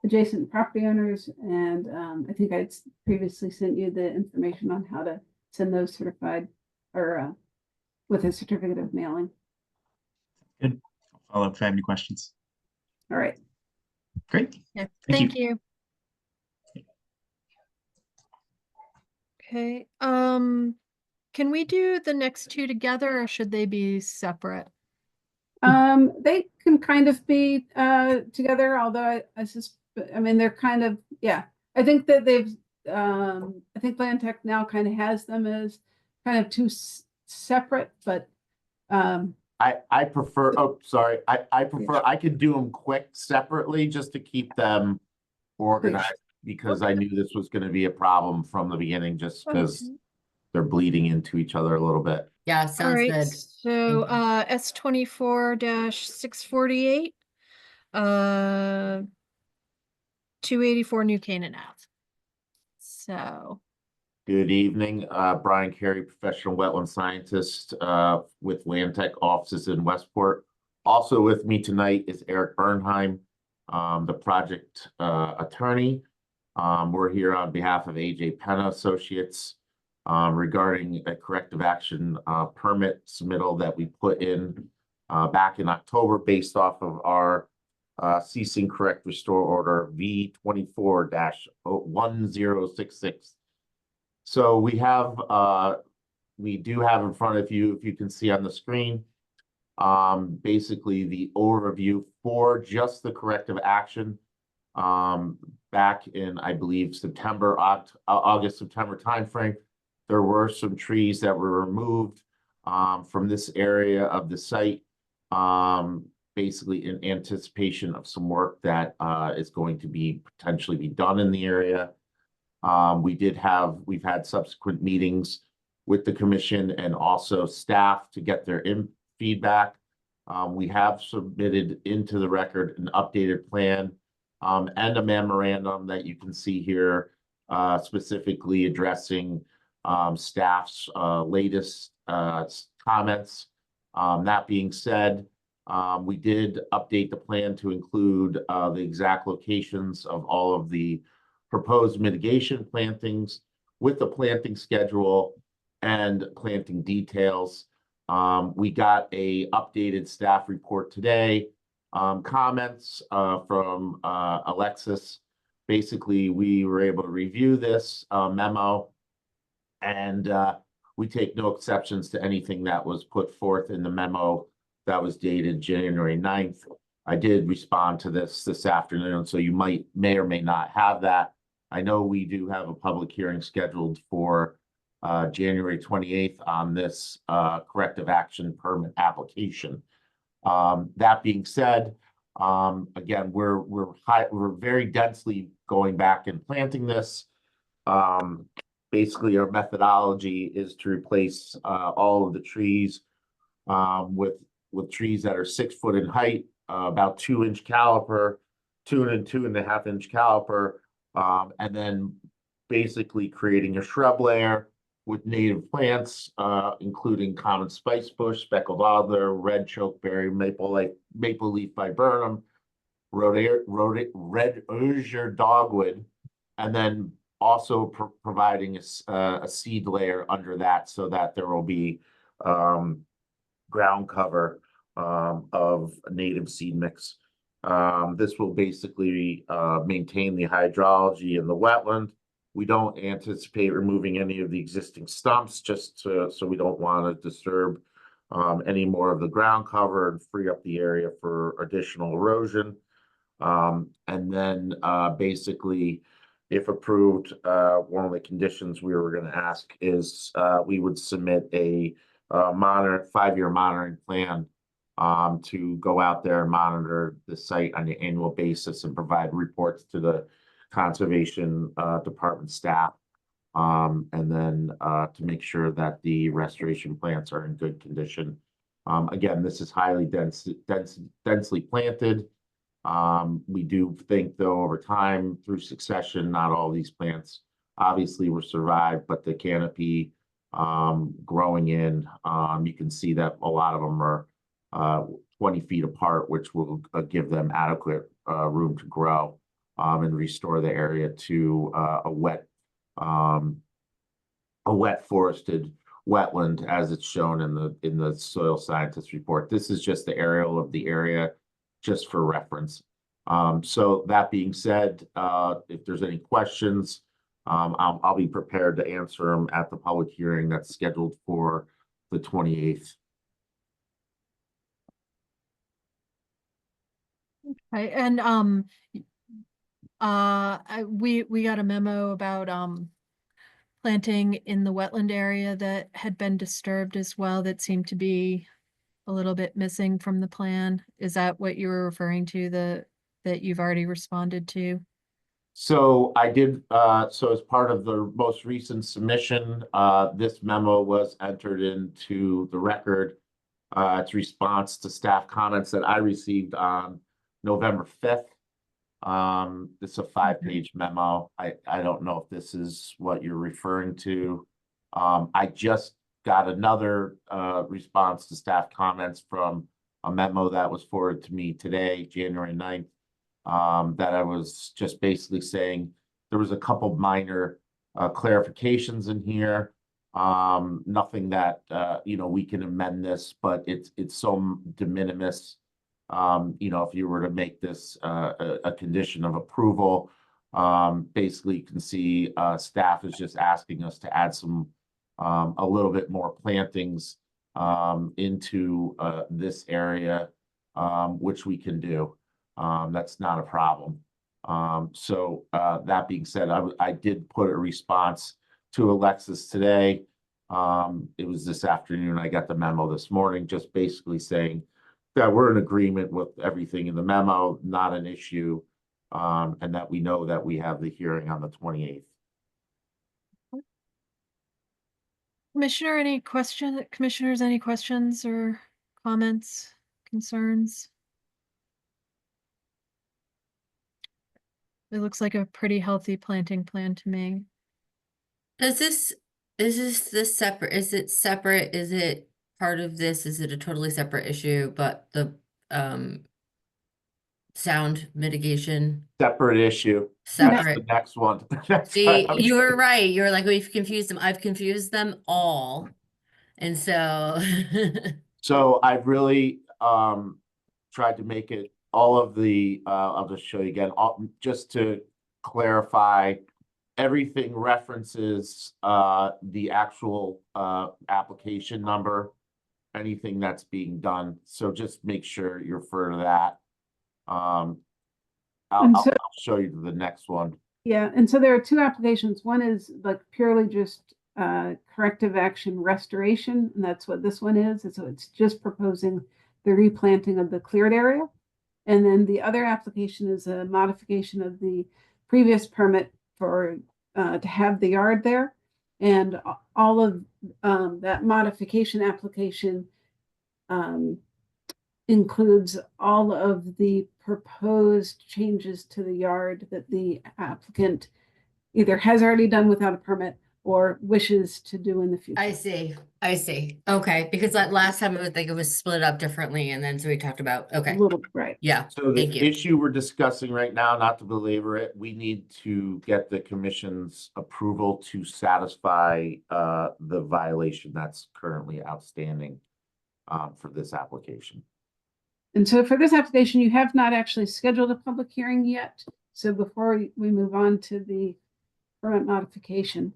B: adjacent property owners, and I think I'd previously sent you the information on how to send those certified or with a certificate of mailing.
G: Good. I'll follow up if I have any questions.
B: All right.
G: Great.
A: Yeah,
G: Thank
A: thank you. Okay, can we do the next 2 together or should they be separate?
B: They can kind of be together, although I mean they're kind of, yeah. I think that I think Land Tech now kind of has them as kind of 2 separate, but
I: I prefer, oh, sorry, I prefer, I could do them quick separately just to keep them organized, because I knew this was gonna be a problem from the beginning, just because
A: Okay.
I: they're bleeding into each other a little bit.
H: Yeah,
A: All
H: sounds
A: right,
H: good.
A: so,
H: Thank
A: S24-648, 284 New Canaan Ave. So,
I: Good evening, Brian Carey, professional wetland scientist, with Land Tech offices in Westport. Also with me tonight is Eric Bernheim, the project, attorney. We're here on behalf of AJ Penna Associates. regarding a corrective action permit submittal that we put in back in October based off of our ceasing correct restore order V24-1066. So we do have in front of you, if you can see on the screen, basically the overview for just the corrective action. Back in, I believe, August, September timeframe, there were some trees that were removed from this area of the site, basically in anticipation of some work that is going to be potentially be done in the area. We've had subsequent meetings with the commission and also staff to get their feedback. We have submitted into the record an updated plan and a memorandum that you can see here, specifically addressing staff's latest comments. That being said, we did update the plan to include the exact locations of all of the proposed mitigation plantings with the planting schedule and planting details. We got a updated staff report today. Comments from Alexis. Basically, we were able to review this memo, and we take no exceptions to anything that was put forth in the memo that was dated January 9th. I did respond to this afternoon, so you may or may not have that. I know we do have a public hearing scheduled for January 28th on this corrective action permit application. That being said, again, we're very densely going back and planting this. Basically, our methodology is to replace all of the trees with trees that are 6 foot in height, about 2-inch caliper, 2 and 2.5 inch caliper, and then basically creating a shrub layer with native plants, including common spice bush, speckled alder, red chokeberry, maple leaf viburnum, red osier dogwood, and then also providing a seed layer under that so that there will be ground cover of native seed mix. This will basically maintain the hydrology in the wetland. We don't anticipate removing any of the existing stumps, so we don't want to disturb any more of the ground cover and free up the area for additional erosion. And then basically, if approved, one of the conditions we were going to ask is we would submit a 5-year monitoring plan to go out there and monitor the site on an annual basis and provide reports to the conservation department staff, and then to make sure that the restoration plants are in good condition. Again, this is highly densely planted. We do think, though, over time, through succession, not all these plants obviously will survive, but the canopy growing in, you can see that a lot of them are 20 feet apart, which will give them adequate room to grow and restore the area to a wet forested wetland, as it's shown in the soil scientist report. This is just the aerial of the area, just for reference. So that being said, if there's any questions, I'll be prepared to answer them at the public hearing that's scheduled for the 28th.
A: Okay, and we got a memo about planting in the wetland area that had been disturbed as well, that seemed to be a little bit missing from the plan. Is that what you were referring to, that you've already responded to?
I: So I did, so as part of the most recent submission, this memo was entered into the record. It's response to staff comments that I received on November 5th. This is a 5-page memo. I don't know if this is what you're referring to. I just got another response to staff comments from a memo that was forwarded to me today, January 9th, that I was just basically saying there was a couple minor clarifications in here. Nothing that, you know, we can amend this, but it's so de minimis. You know, if you were to make this, a condition of approval, basically you can see, staff is just asking us to add some, a little bit more plantings, into, this area, which we can do. That's not a problem. So, that being said, I did put a response to Alexis today. It was this afternoon. I got the memo this morning, just basically saying that we're in agreement with everything in the memo, not an issue, and that we know that we have the hearing on the 28th.
A: Commissioners, any questions or comments, concerns? It looks like a pretty healthy planting plan to me.
H: Is this separate? Is it separate? Is it part of this? Is it a totally separate issue? But the sound mitigation
I: Separate issue. That's the
H: separate.
I: next one.
H: See, you were right. You're like, we've confused them. I've confused them all. And so
I: So I've really tried to make it all of the I'll just show you again, just to clarify, everything references the actual application number, anything that's being done. So just make sure you refer to that.
B: And
I: I'll
B: so-
I: show you the next one.
B: Yeah, and so there are two applications. One is like purely just corrective action restoration, and that's what this one is. And so it's just proposing the replanting of the cleared area. And then the other application is a modification of the previous permit for to have the yard there. And all of that modification application includes all of the proposed changes to the yard that the applicant either has already done without a permit or wishes to do in the future.
H: I see. Okay, because like last time I think it was split up differently and then so we talked about,
B: A
H: okay,
B: little, right.
H: yeah,
I: So
H: thank
I: the
H: you.
I: issue we're discussing right now, not to belabor it, we need to get the commission's approval to satisfy the violation that's currently outstanding for this application.
B: And so for this application, you have not actually scheduled a public hearing yet. So before we move on to the permit modification,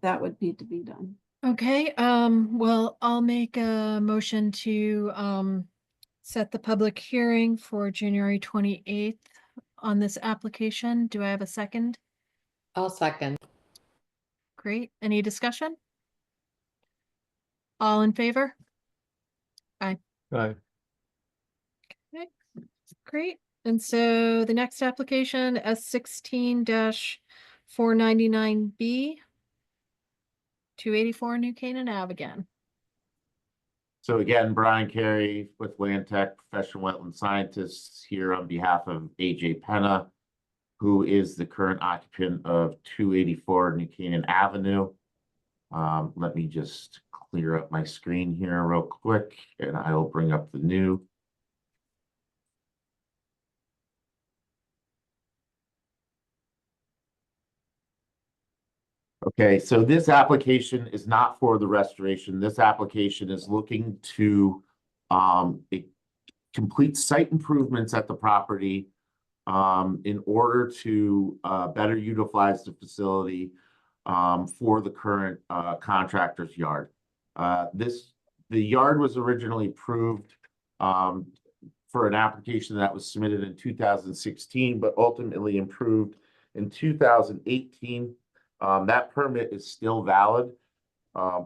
B: that would need to be done.
A: Okay, well, I'll make a motion to set the public hearing for January 28th on this application. Do I have a second?
C: I'll second.
A: Great. Any discussion? All in favor?
F: Right.
A: Okay, great. And so the next application, S16-499B, 284 New Canaan Ave again.
I: So again, Brian Carey with Land Tech, professional wetland scientists here on behalf of AJ Penna, who is the current occupant of 284 New Canaan Avenue. Let me just clear up my screen here real quick and I will bring up the new. Okay, so this application is not for the restoration. This application is looking to complete site improvements at the property in order to better utilize the facility for the current contractor's yard. The yard was originally approved for an application that was submitted in 2016, but ultimately improved in 2018. That permit is still valid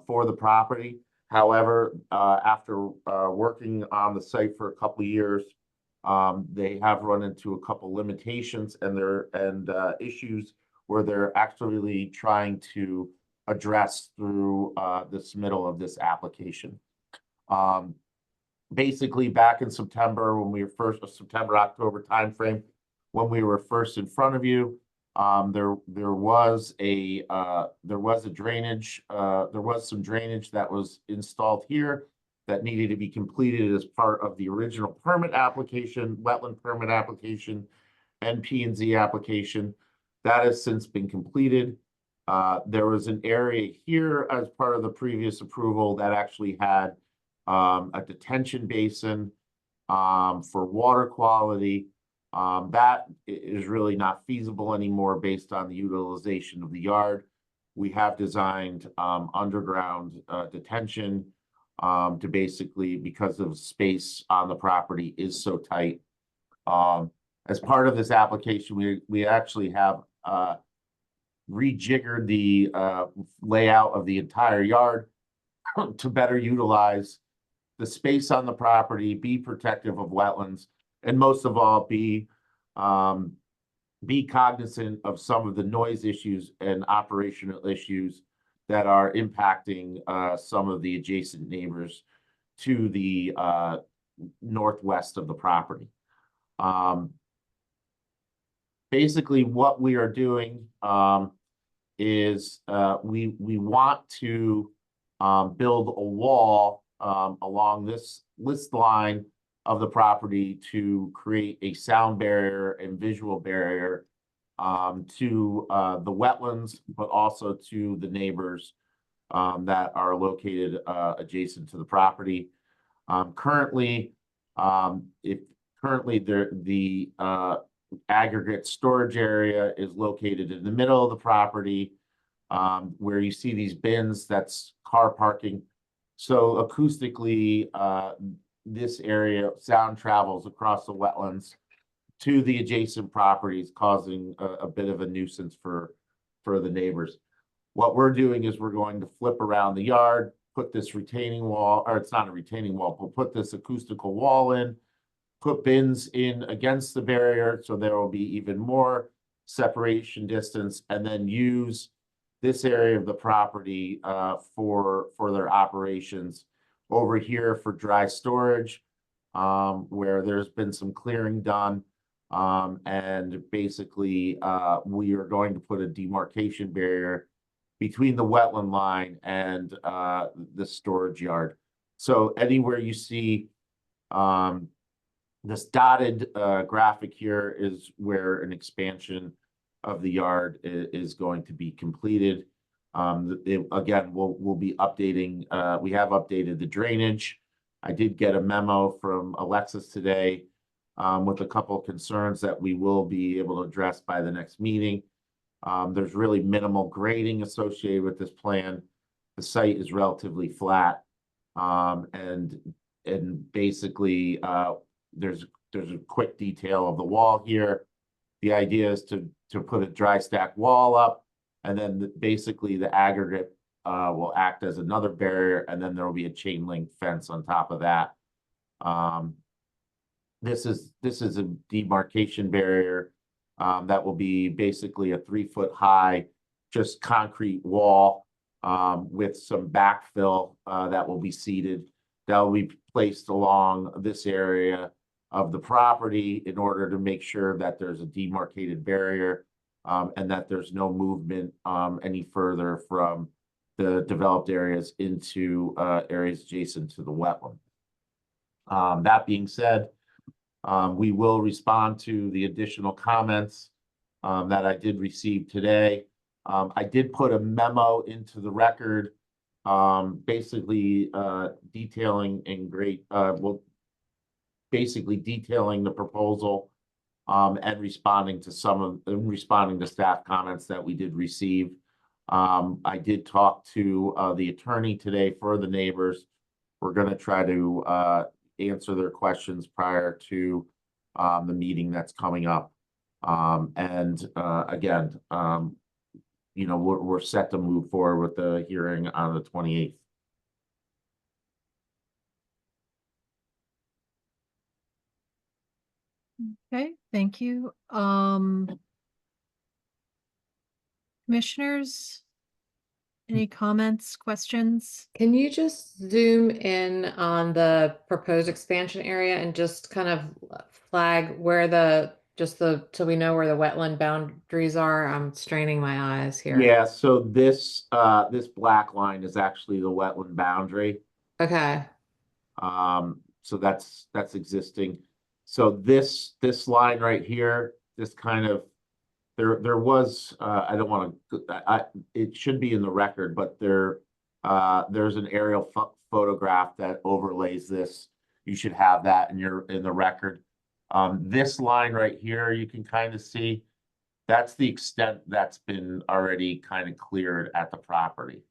I: for the property. However, after working on the site for a couple of years, they have run into a couple limitations and issues where they're actually trying to address through the submittal of this application. Basically, back in September, when we were first, September-October timeframe, when we were first in front of you, there was some drainage that was installed here that needed to be completed as part of the original permit application, wetland permit application, and P&Z application. That has since been completed. There was an area here as part of the previous approval that actually had a detention basin for water quality. That is really not feasible anymore based on the utilization of the yard. We have designed underground detention to basically, because of space on the property is so tight. As part of this application, we actually have rejiggered the layout of the entire yard to better utilize the space on the property, be protective of wetlands, and most of all, be cognizant of some of the noise issues and operational issues that are impacting some of the adjacent neighbors to the northwest of the property. Basically, what we are doing is we want to build a wall along this line of the property to create a sound barrier and visual barrier to the wetlands, but also to the neighbors that are located adjacent to the property. Currently, the aggregate storage area is located in the middle of the property, where you see these bins, that's car parking. So acoustically, this area, sound travels across the wetlands to the adjacent properties, causing a bit of a nuisance for the neighbors. What we're doing is we're going to flip around the yard, put this retaining wall, or it's not a retaining wall, but put this acoustical wall in, put bins in against the barrier, so there will be even more separation distance, and then use this area of the property for their operations. Over here for dry storage, where there's been some clearing done, and basically we are going to put a demarcation barrier between the wetland line and the storage yard. So anywhere you see this dotted graphic here is where an expansion of the yard is going to be completed. Again, we'll be updating, we have updated the drainage. I did get a memo from Alexis today with a couple of concerns that we will be able to address by the next meeting. There's really minimal grading associated with this plan. The site is relatively flat. And basically, there's a quick detail of the wall here. The idea is to put a dry stack wall up, and then basically the aggregate will act as another barrier, and then there will be a chain link fence on top of that. This is a demarcation barrier that will be basically a 3-foot high, just concrete wall with some backfill that will be seeded. That will be placed along this area of the property in order to make sure that there's a demarcated barrier and that there's no movement any further from the developed areas into areas adjacent to the wetland. That being said, we will respond to the additional comments that I did receive today. I did put a memo into the record, basically detailing in great, basically detailing the proposal and responding to staff comments that we did receive. I did talk to the attorney today for the neighbors. We're going to try to answer their questions prior to the meeting that's coming up. Again, you know, we're set to move forward with the hearing on the 28th.
A: Okay, thank you. Commissioners, any comments, questions?
C: Can you just zoom in on the proposed expansion area and just kind of flag where so we know where the wetland boundaries are? I'm straining my eyes here.
I: Yeah, so this black line is actually the wetland boundary.
C: Okay.
I: So that's existing. So this line right here, this kind of there was, I don't want to, it should be in the record, but there's an aerial photograph that overlays this. You should have that in the record. This line right here, you can kind of see, that's the extent that's been already kind of cleared at the property.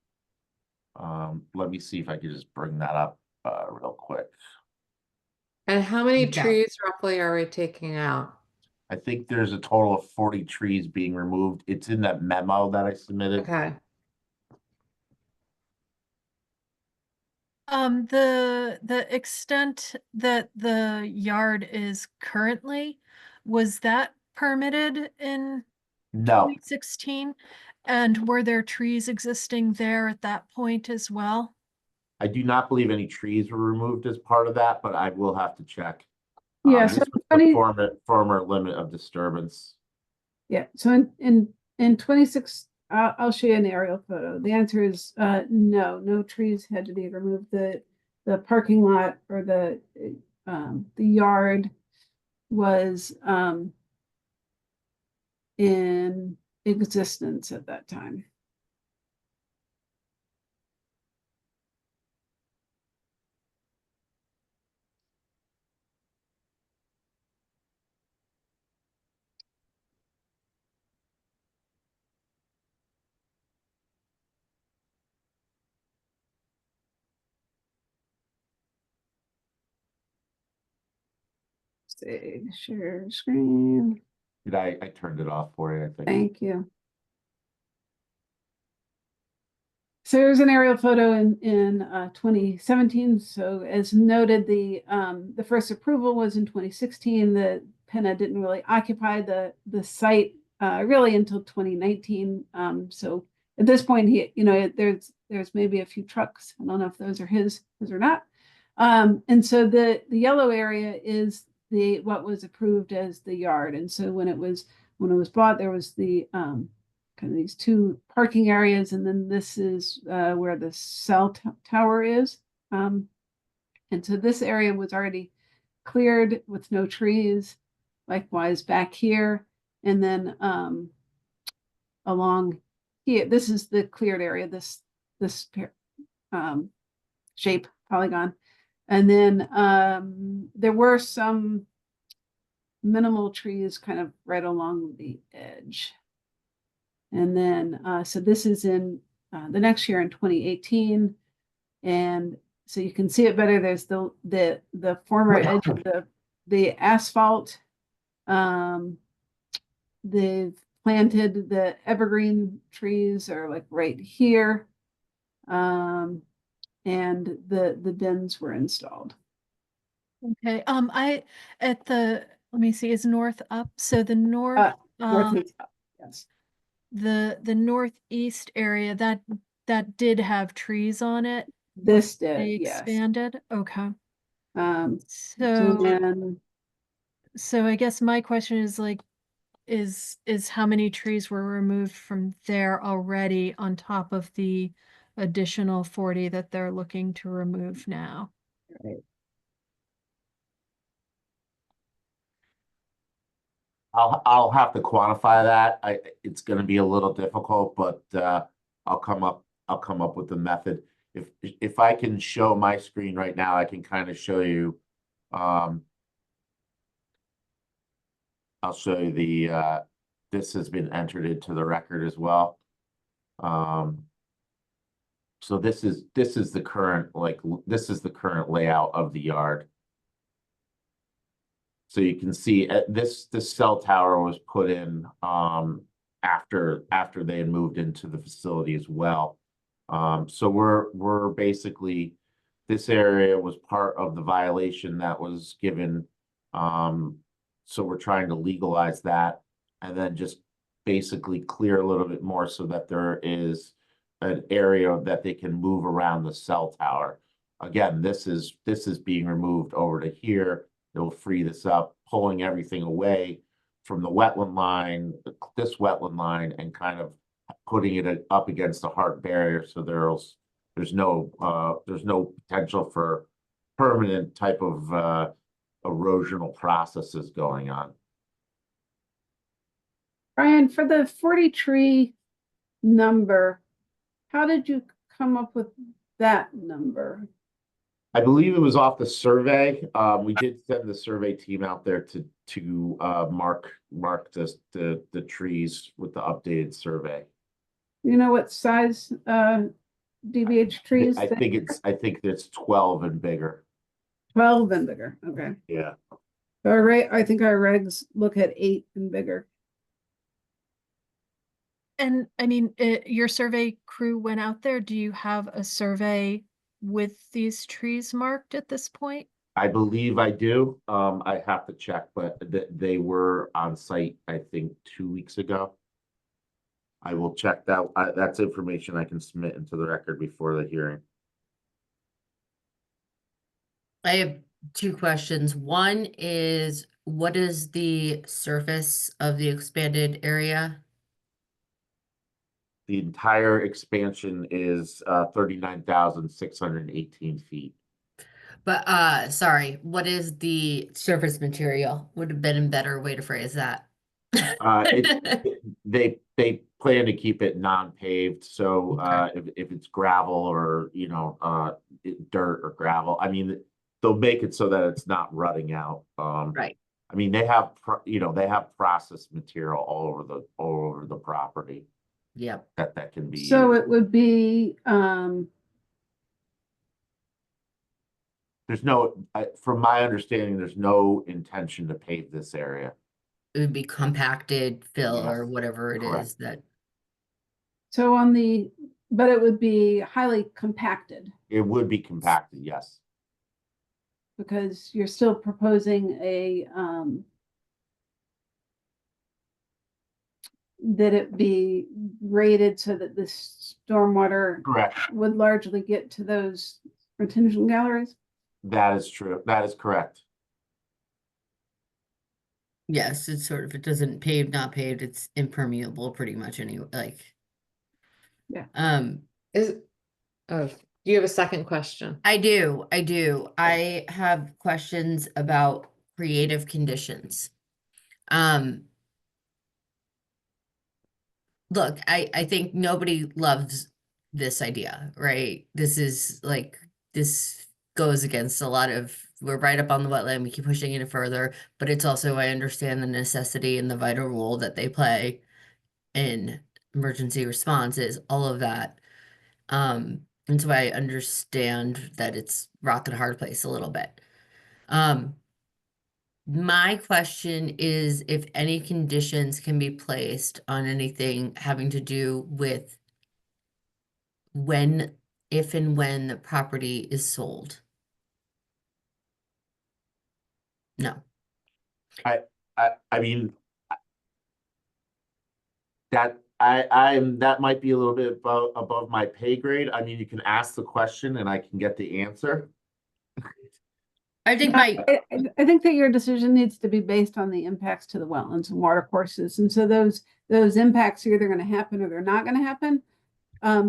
I: Let me see if I could just bring that up, real quick.
C: And how many
H: Yeah.
C: trees roughly are we taking out?
I: I think there's a total of 40 trees being removed. It's in that memo that I submitted.
C: Okay.
A: The extent that the yard is currently, was that permitted in
I: No,
A: 2016? And were there trees existing there at that point as well?
I: I do not believe any trees were removed as part of that, but I will have to check.
B: Yeah,
I: This
B: so
I: was the
B: 20
I: former limit of disturbance.
B: Yeah, so in 26, I'll show you an aerial photo. The answer is no trees had to be removed. The parking lot or the yard was in existence at that time. Say share screen.
I: I turned it off for you, I think.
B: Thank you. So there's an aerial photo in 2017. So as noted, the first approval was in 2016. The Penna didn't really occupy the site really until 2019. So at this point, there's maybe a few trucks. I don't know if those are his or not. And so the yellow area is what was approved as the yard. And so when it was bought, there was the kind of these two parking areas, and then this is where the cell tower is. And so this area was already cleared with no trees. Likewise back here, and then along here, this is the cleared area. This shape polygon, and then there were some minimal trees kind of right along the edge. And then, so this is in the next year in 2018. And so you can see it better. There's the former edge of the asphalt. They've planted the evergreen trees are like right here. And the bins were installed.
A: Okay, let me see, is north up? So the north,
B: Northeast, yes.
A: the northeast area, that did have trees on it.
B: This
A: They
B: did, yes.
A: expanded, okay.
B: So
A: So,
B: then,
A: so I guess my question is like, is how many trees were removed from there already on top of the additional 40 that they're looking to remove now?
B: right.
I: I'll have to quantify that. It's gonna be a little difficult, but I'll come up with a method. If I can show my screen right now, I can kind of show you. I'll show you this has been entered into the record as well. So this is the current layout of the yard. So you can see this cell tower was put in after they had moved into the facility as well. So we're basically, this area was part of the violation that was given. So we're trying to legalize that and then just basically clear a little bit more so that there is an area that they can move around the cell tower. Again, this is being removed over to here. It'll free this up, pulling everything away from the wetland line, this wetland line, and kind of putting it up against the hard barrier. So there's no potential for permanent type of erosional processes going on.
B: Brian, for the 40 tree number, how did you come up with that number?
I: I believe it was off the survey. We did send the survey team out there to mark the trees with the updated survey.
B: You know what size DBH trees?
I: I think it's 12 and bigger.
B: 12 and bigger, okay.
I: Yeah.
B: I think our regs look at 8 and bigger.
A: And I mean, your survey crew went out there. Do you have a survey with these trees marked at this point?
I: I believe I do. I have to check, but they were on site, I think, 2 weeks ago. I will check that. That's information I can submit into the record before the hearing.
H: I have two questions. One is, what is the surface of the expanded area?
I: The entire expansion is 39,618 feet.
H: But sorry, what is the surface material? Would have been a better way to phrase that.
I: They plan to keep it non-paved, so if it's gravel or dirt or gravel, I mean, they'll make it so that it's not rutting out.
H: Right.
I: I mean, they have processed material all over the property.
H: Yep.
I: That can be.
B: So it would be
I: there's no, from my understanding, there's no intention to pave this area.
H: It would be compacted fill
I: Yes,
H: or whatever it
I: correct.
H: is that.
B: so but it would be highly compacted
I: It would be compacted, yes.
B: because you're still proposing that it be graded so that the stormwater
I: Correct.
B: would largely get to those retention galleries.
I: That is true. That is correct.
H: Yes, it's sort of, it doesn't paved, not paved, it's impermeable pretty much anyway, like.
B: Yeah.
H: Um,
C: Do you have a second question?
H: I do. I have questions about creative conditions. Look, I think nobody loves this idea, right? This goes against a lot of, we're right up on the wetland, we keep pushing it further, but it's also, I understand the necessity and the vital role that they play in emergency responses, all of that. And so I understand that it's rock and a hard place a little bit. My question is if any conditions can be placed on anything having to do with if and when the property is sold. No.
I: I mean, that that might be a little bit above my pay grade. I mean, you can ask the question and I can get the answer.
H: I think
B: I think that your decision needs to be based on the impacts to the wetlands and water courses. And so those impacts are either going to happen or they're not going to happen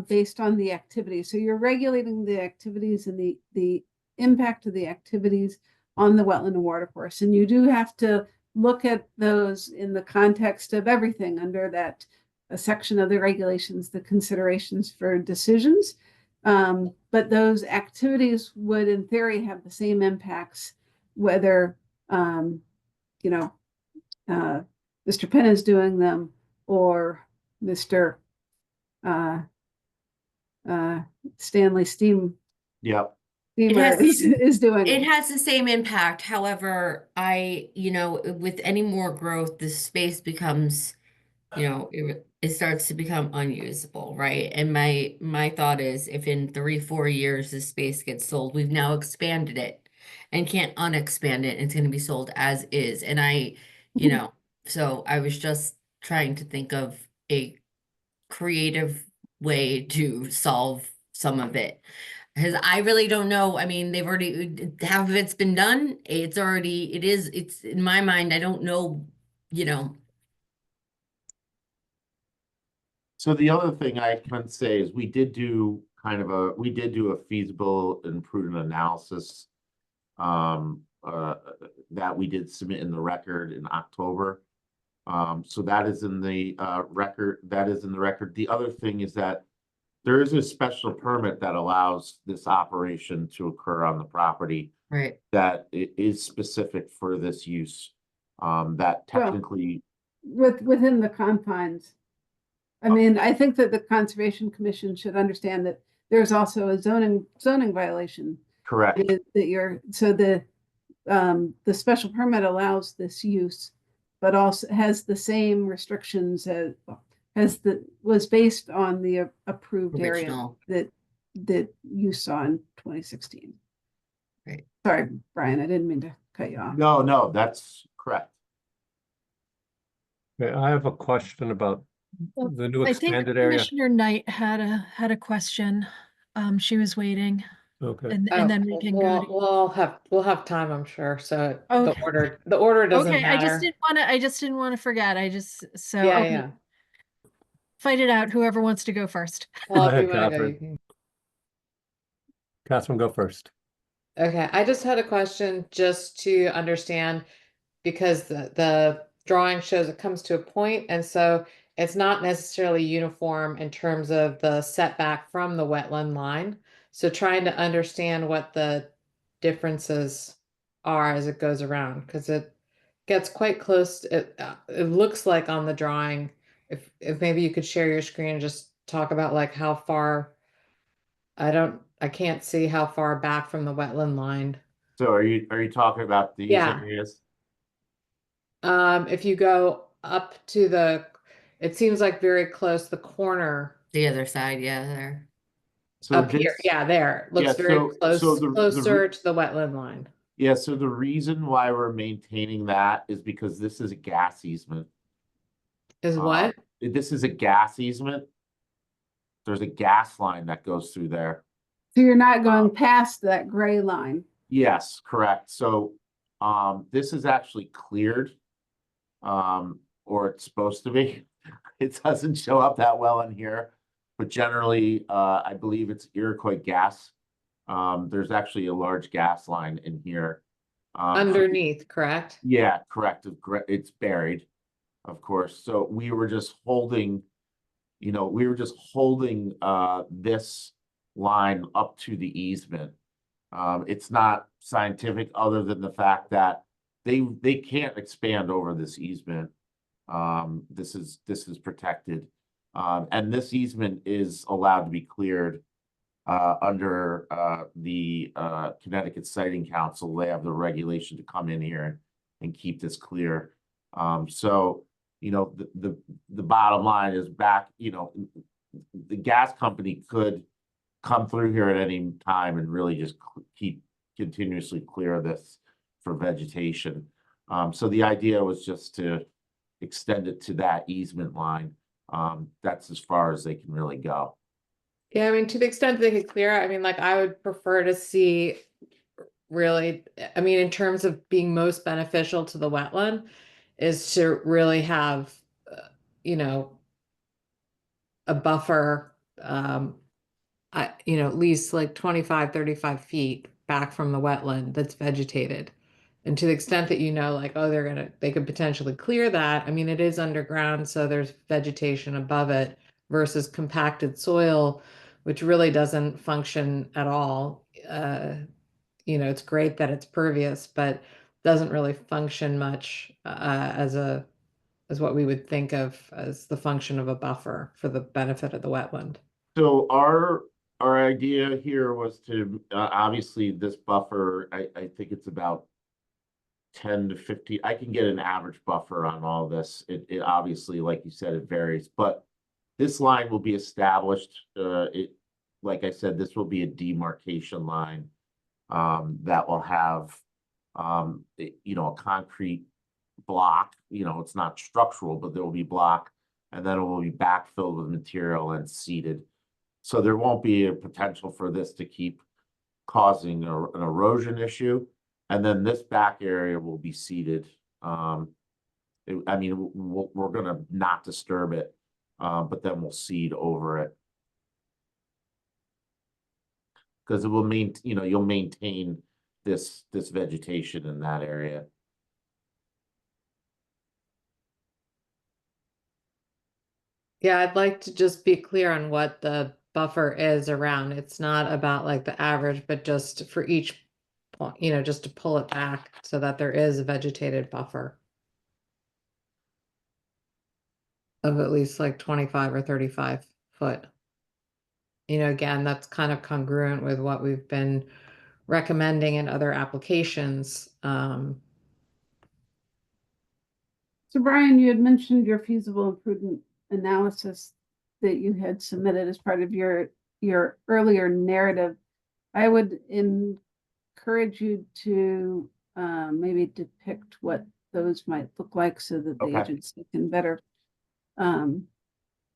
B: based on the activity. So you're regulating the activities and the impact of the activities on the wetland and water course. And you do have to look at those in the context of everything under that section of the regulations, the considerations for decisions. But those activities would, in theory, have the same impacts, whether, Mr. Penn is doing them or Mr. Stanley Steam.
I: Yep.
B: Is doing
H: it
B: it.
H: has the same impact. However, with any more growth, the space becomes, it starts to become unusable, right? And my thought is if in 3-4 years the space gets sold, we've now expanded it and can't unexpand it. It's going to be sold as is. And so I was just trying to think of a creative way to solve some of it. Because I really don't know. I mean, they've already, half of it's been done. It's in my mind, I don't know,
I: So the other thing I can say is we did do a feasible and prudent analysis that we did submit in the record in October. So that is in the record, that is in the record. The other thing is that there is a special permit that allows this operation to occur on the property
H: Right.
I: that is specific for this use. That
B: Well-
I: technically,
B: Within the confines. I mean, I think that the Conservation Commission should understand that there's also a zoning violation.
I: correct,
B: The special permit allows this use, but also has the same restrictions was based on the approved area
H: Original.
B: that you saw in 2016.
H: Right.
B: Sorry, Brian, I didn't mean to cut you off.
I: no, that's correct.
F: Okay, I have a question about
A: Well,
F: the new
A: I think
F: expanded area.
A: Commissioner Knight had a question. She was waiting
F: Okay,
A: and
C: Oh,
A: then we can go to.
C: we'll have time, I'm sure. So
A: Okay.
C: the order doesn't
A: Okay, I just
C: matter.
A: didn't want to forget. So,
C: Yeah,
A: okay.
C: yeah.
A: Fight it out, whoever wants to go first.
C: Well, if
F: ahead,
C: you wanna go,
F: Catherine.
C: you can.
F: Catherine, go first.
C: Okay, I just had a question just to understand because the drawing shows it comes to a point, and so it's not necessarily uniform in terms of the setback from the wetland line. So trying to understand what the differences are as it goes around, because it gets quite close. It looks like on the drawing, if maybe you could share your screen and just talk about like how far. I can't see how far back from the wetland line.
I: So are you talking about these
C: Yeah.
I: areas?
C: If you go up to it seems like very close to the corner
H: The other side, yeah, there.
I: So
C: up here.
I: this-
C: Yeah, there. Looks
I: Yeah,
C: very
I: so
C: close,
I: the
C: closer to the wetland line.
I: Yeah, so the reason why we're maintaining that is because this is a gas easement.
C: Is what?
I: This is a gas easement. There's a gas line that goes through there.
B: So you're not going past that gray line.
I: Yes, correct. So, this is actually cleared. Or it's supposed to be. It doesn't show up that well in here, but generally, I believe it's Iroquois gas. There's actually a large gas line in here.
C: Underneath, correct?
I: Yeah, correct. It's buried, of course. So we were just holding, this line up to the easement. It's not scientific other than the fact that they can't expand over this easement. This is protected. And this easement is allowed to be cleared under the Connecticut Siting Council. They have the regulation to come in here and keep this clear. So, the bottom line is back, the gas company could come through here at any time and really just keep continuously clear this for vegetation. So the idea was just to extend it to that easement line. That's as far as they can really go.
C: Yeah, I mean, to the extent they could clear, I mean, like I would prefer to see really, I mean, in terms of being most beneficial to the wetland, is to really have, a buffer, at least like 25, 35 feet back from the wetland that's vegetated. And to the extent that like, oh, they could potentially clear that. I mean, it is underground, so there's vegetation above it versus compacted soil, which really doesn't function at all. It's great that it's pervious, but doesn't really function much as what we would think of as the function of a buffer for the benefit of the wetland.
I: So our idea here was to, obviously this buffer, I think it's about 10 to 50. I can get an average buffer on all this. It obviously, like you said, it varies, but this line will be established. Like I said, this will be a demarcation line that will have, a concrete block. It's not structural, but there will be block, and then it will be backfilled with material and seeded. So there won't be a potential for this to keep causing an erosion issue. And then this back area will be seeded. We're gonna not disturb it, but then we'll seed over it. Because it will you'll maintain this vegetation in that area.
C: Yeah, I'd like to just be clear on what the buffer is around. It's not about like the average, but just for each point, you know, just to pull it back so that there is a vegetated buffer of at least like 25 or 35 foot. You know, again, that's kind of congruent with what we've been recommending in other applications.
B: So Brian, you had mentioned your feasible and prudent analysis that you had submitted as part of your earlier narrative. I would encourage you to maybe depict what those might look like so that the
I: Okay.
B: agency can better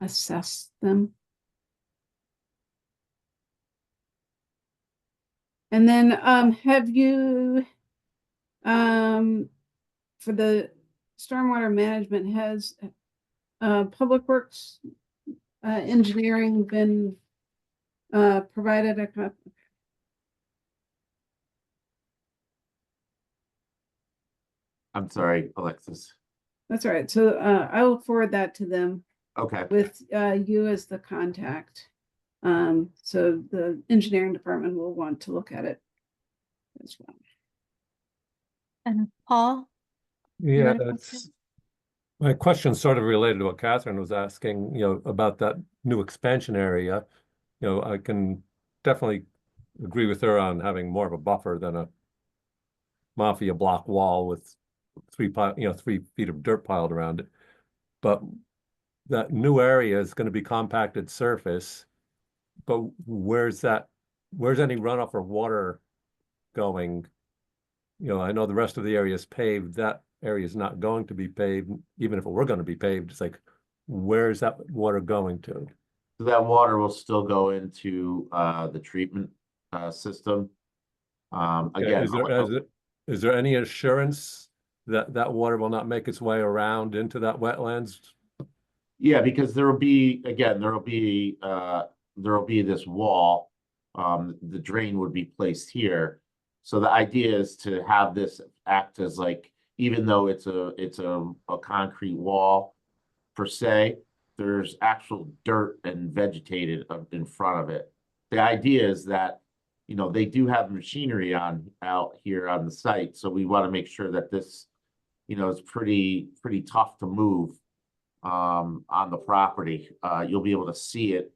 B: assess them. And then have you for the stormwater management, has Public Works engineering been provided a copy?
I: I'm sorry, Alexis.
B: That's all right. So I will forward that to them
I: Okay,
B: with you as the contact. So the engineering department will want to look at it as well.
A: And Paul? you
F: Yeah,
A: had a
F: that's,
A: question?
F: my question sort of related to what Catherine was asking, you know, about that new expansion area. You know, I can definitely agree with her on having more of a buffer than a mafia block wall with 3 feet of dirt piled around it. But that new area is going to be compacted surface. But where's any runoff or water going? You know, I know the rest of the area is paved. That area is not going to be paved, even if it were going to be paved. It's like, where's that water going to?
I: so that water will still go into the treatment system. Again,
F: Is there any assurance that that water will not make its way around into that wetlands?
I: yeah, because there will be this wall. The drain would be placed here. So the idea is to have this act as like, even though it's a concrete wall per se, there's actual dirt and vegetated in front of it. The idea is that, you know, they do have machinery out here on the site, so we want to make sure that this, you know, is pretty tough to move on the property. You'll be able to see it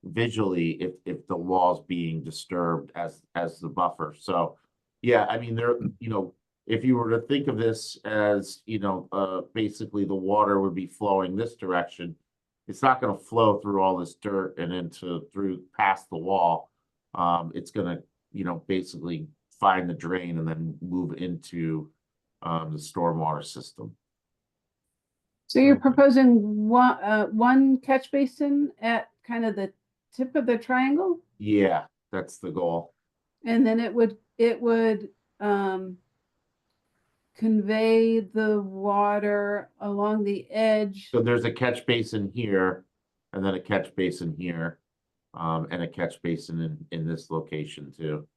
I: visually if the wall's being disturbed as the buffer. So yeah, I mean, you know, if you were to think of this as, you know, basically the water would be flowing this direction, it's not going to flow through all this dirt and through past the wall. It's going to, you know, basically find the drain and then move into the stormwater system.
B: So you're
F: Okay.
B: proposing one catch basin at kind of the tip of the triangle?
I: Yeah, that's the goal.
B: And then it would convey the water along the edge.
I: So there's a catch basin here, and then a catch basin here, and a catch basin in this location too.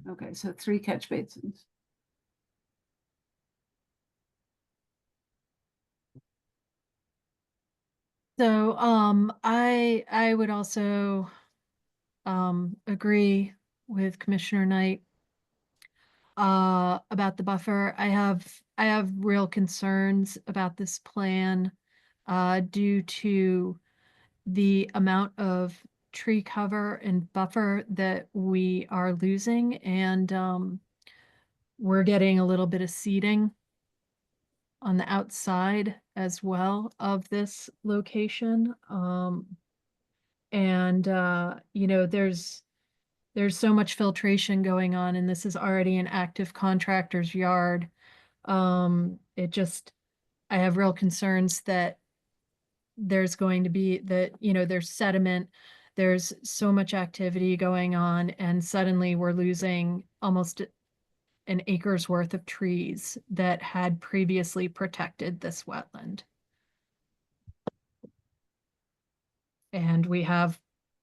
B: Okay, so 3 catch basins.
A: So, I would also agree with Commissioner Knight about the buffer. I have real concerns about this plan due to the amount of tree cover and buffer that we are losing, and we're getting a little bit of seeding on the outside as well of this location. You know, there's so much filtration going on, and this is already an active contractor's yard. I have real concerns that there's going to be you know, there's sediment, there's so much activity going on, and suddenly we're losing almost an acre's worth of trees that had previously protected this wetland. And we have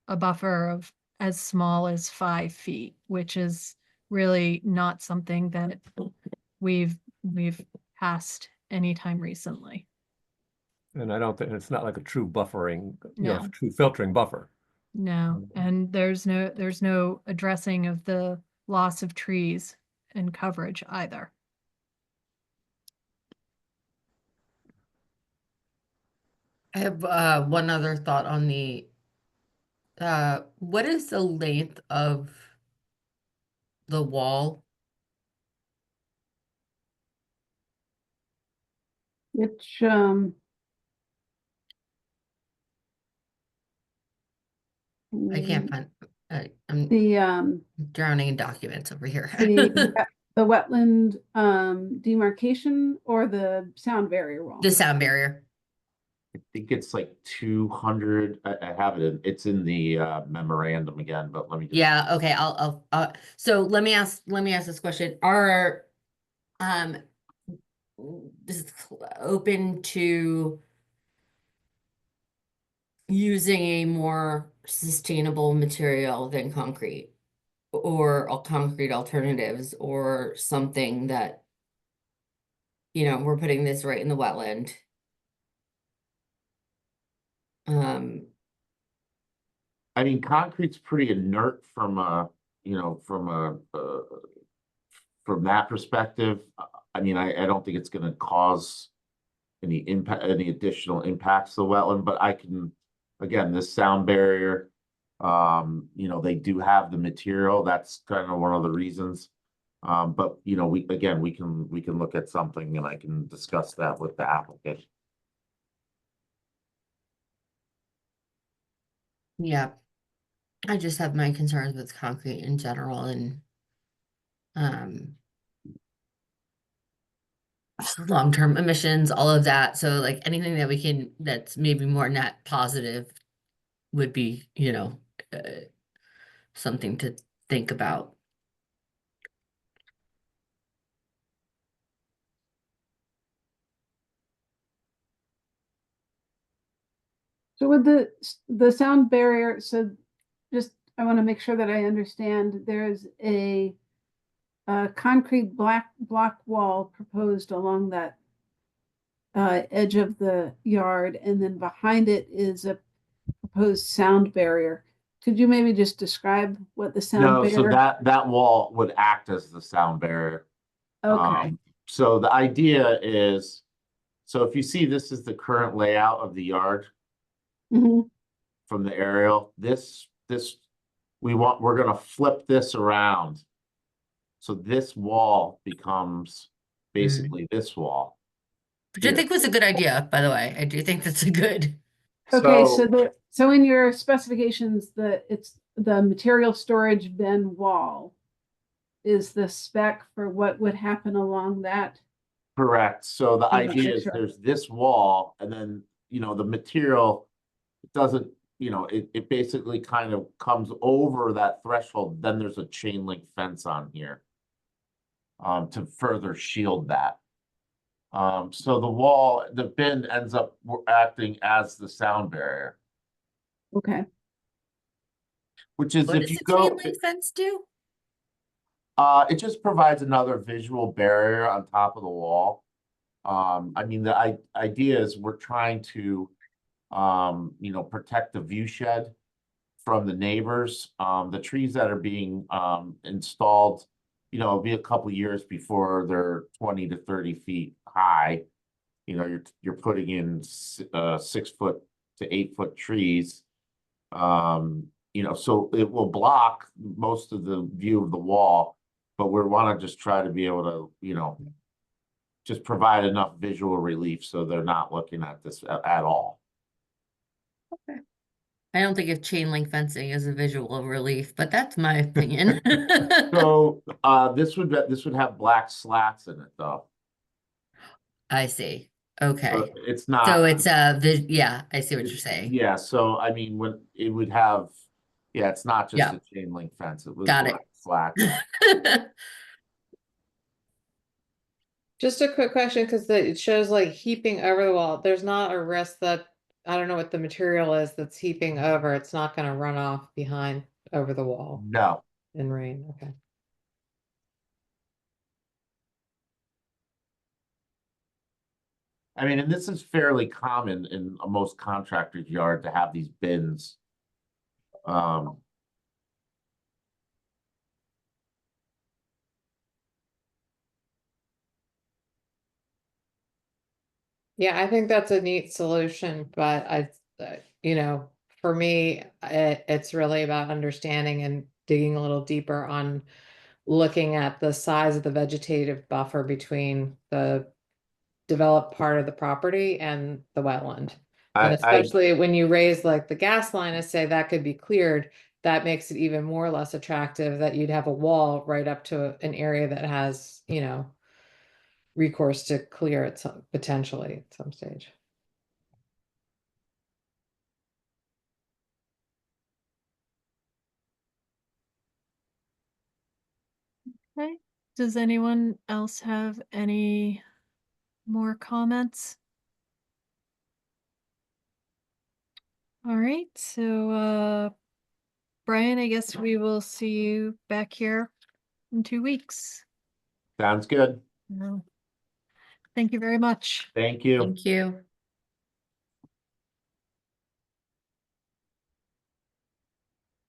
A: a buffer of as small as 5 feet, which is really not something that we've passed anytime recently.
F: And I don't think, it's not like a true buffering,
A: No.
F: true filtering buffer.
A: No, and there's no addressing of the loss of trees and coverage either.
H: I have one other thought on the what is the length of the wall?
B: Which,
H: I can't find I'm
B: the,
H: drowning in documents over here.
B: the wetland, demarcation or the sound barrier wall?
H: The sound barrier.
I: I think it's like 200, I have it, it's in the memorandum again, but let me just.
H: Yeah, okay, so let me ask this question. Are this is open to using a more sustainable material than concrete or concrete alternatives or something that, you know, we're putting this right in the wetland.
I: I mean, concrete's pretty inert from from that perspective. I mean, I don't think it's gonna cause any impact, any additional impacts to the wetland, but I can, again, this sound barrier, they do have the material. That's kind of one of the reasons. But we can look at something and I can discuss that with the applicant.
H: Yeah. I just have my concerns with concrete in general and long-term emissions, all of that. So like anything that we can that's maybe more net positive would be, something to think about.
B: So with the sound barrier, so just, I want to make sure that I understand, there's a concrete block wall proposed along that edge of the yard, and then behind it is a proposed sound barrier. Could you maybe just describe what the sound
I: No, so
B: barrier?
I: that wall would act as the sound barrier.
B: Okay.
I: So the idea is, so if you see, this is the current layout of the yard
B: Mhm.
I: from the aerial. We're gonna flip this around. So this wall becomes basically this wall.
H: Which I think was a good idea, by the way. I do think that's a good.
B: Okay, so in your specifications, it's the material storage bin wall is the spec for what would happen along that.
I: Correct. So the
B: Okay,
I: idea is
B: sure.
I: there's this wall and then, the material doesn't, it basically kind of comes over that threshold. Then there's a chain link fence on here to further shield that. So the bin ends up acting as the sound barrier,
B: Okay.
I: which is
H: What
I: if
H: does
I: you
H: the
I: go,
H: chain link fence do?
I: it just provides another visual barrier on top of the wall. I mean, the idea is we're trying to, protect the view shed from the neighbors. The trees that are being installed, it'll be a couple years before they're 20 to 30 feet high. You're putting in 6 foot to 8 foot trees. So it will block most of the view of the wall, but we want to just try to be able to, just provide enough visual relief so they're not looking at this at all.
H: I don't think of chain link fencing as a visual relief, but that's my opinion.
I: So this would have black slats in it though.
H: I see.
I: So
H: Okay.
I: it's
H: So
I: not.
H: it's yeah, I see what you're saying.
I: Yeah, so I mean, when it would have, it's not just
H: Yeah.
I: a chain link fence, it was
H: Got it.
I: black slats.
C: Just a quick question, because it shows like heaping over the wall. There's not a risk that, I don't know what the material is that's heaping over. It's not gonna run off behind over the wall
I: No,
C: in rain. Okay.
I: I mean, and this is fairly common in most contractors' yard to have these bins.
C: Yeah, I think that's a neat solution, but you know, for me, it's really about understanding and digging a little deeper on looking at the size of the vegetative buffer between the developed part of the property and the wetland. And
I: I
C: especially when you raise like the gas line and say that could be cleared, that makes it even more less attractive that you'd have a wall right up to an area that has, you know, recourse to clear it potentially at some stage.
A: Okay, does anyone else have any more comments? All right, so Brian, I guess we will see you back here in 2 weeks.
I: Sounds good.
A: Thank you very much.
I: Thank you.
H: Thank you.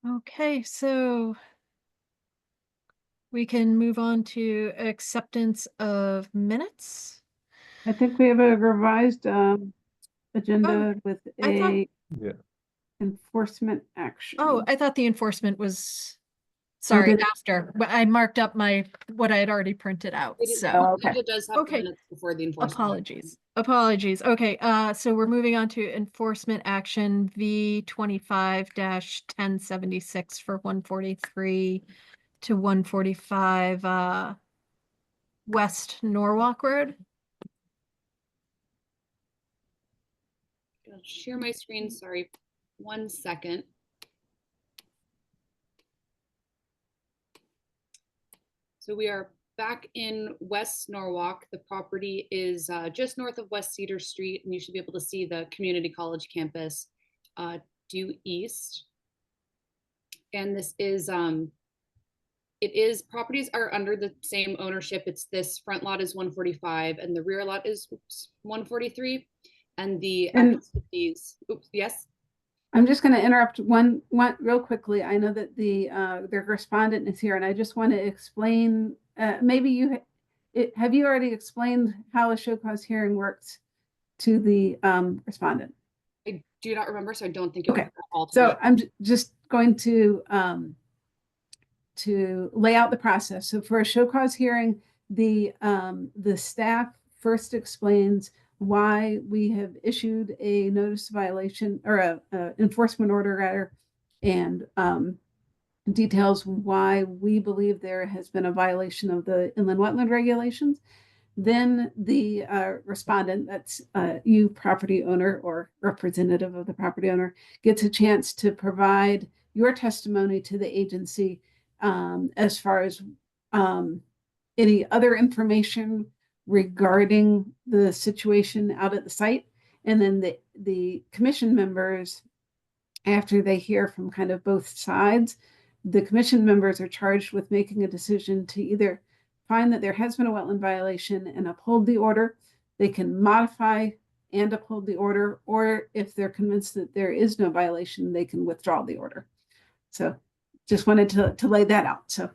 A: Okay, so we can move on to acceptance of minutes.
B: I think we have a revised agenda with
A: I thought-
B: a
F: Yeah.
B: enforcement action.
A: Oh, I thought the enforcement was, sorry,
B: did it?
A: after, but I marked up what I had already printed out,
D: It is-
A: so.
B: Oh, okay.
D: Agenda does have the
A: Okay.
D: minutes before the enforcement.
A: Apologies. Okay, so we're moving on to enforcement action V 25-1076 for 143 to 145 West Norwalk Road.
D: I'll share my screen, sorry, 1 second. So we are back in West Norwalk. The property is just north of West Cedar Street, and you should be able to see the community college campus due east. And this is, properties are under the same ownership. It's this front lot is 145 and the rear lot is 143. And the activities, yes.
B: I'm just going to interrupt one real quickly. I know that the respondent is here, and I just want to explain. Maybe have you already explained how a show cause hearing works to the respondent?
D: I do not remember, so I don't think it
B: Okay.
D: all.
B: So I'm just going to lay out the process. So for a show cause hearing, the staff first explains why we have issued a notice of violation or a enforcement order rather, and details why we believe there has been a violation of the inland wetland regulations. Then the respondent, that's you property owner or representative of the property owner, gets a chance to provide your testimony to the agency as far as any other information regarding the situation out at the site. And then the commission members, after they hear from kind of both sides, the commission members are charged with making a decision to either find that there has been a wetland violation and uphold the order. They can modify and uphold the order, or if they're convinced that there is no violation, they can withdraw the order. So just wanted to lay that out. So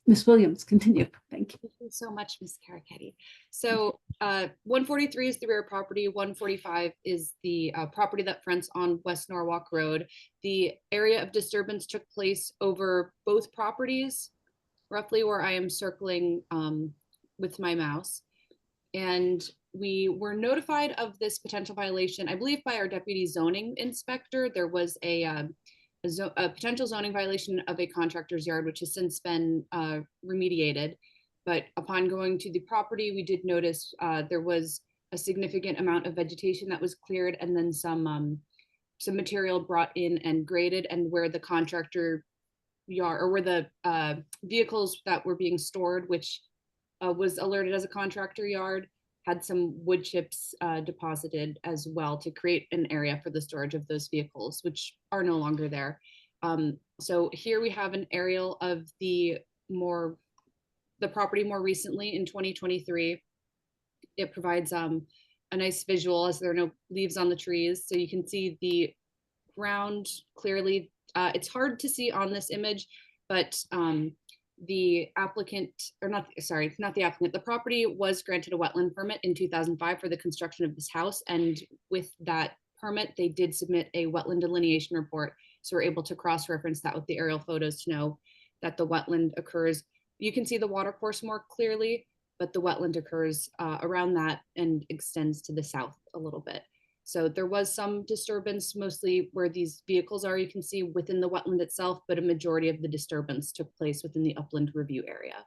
B: Ms. Williams, continue. Thank you.
D: Thank you so much, Ms. Carachetti. So 143 is the rear property, 145 is the property that fronts on West Norwalk Road. The area of disturbance took place over both properties, roughly where I am circling with my mouse. And we were notified of this potential violation, I believe, by our deputy zoning inspector. There was a potential zoning violation of a contractor's yard, which has since been remediated. But upon going to the property, we did notice there was a significant amount of vegetation that was cleared, and then some material brought in and graded, and where the contractor yard, or where the vehicles that were being stored, which was alerted as a contractor yard, had some wood chips deposited as well to create an area for the storage of those vehicles, which are no longer there. So here we have an aerial of the property more recently in 2023. it provides a nice visual as there are no leaves on the trees. So you can see the ground clearly. It's hard to see on this image, but the applicant, or not, sorry, not the applicant, the property was granted a wetland permit in 2005 for the construction of this house. And with that permit, they did submit a wetland delineation report. So we're able to cross-reference that with the aerial photos to know that the wetland occurs. You can see the water course more clearly, but the wetland occurs around that and extends to the south a little bit. So there was some disturbance, mostly where these vehicles are, you can see within the wetland itself, but a majority of the disturbance took place within the upland review area.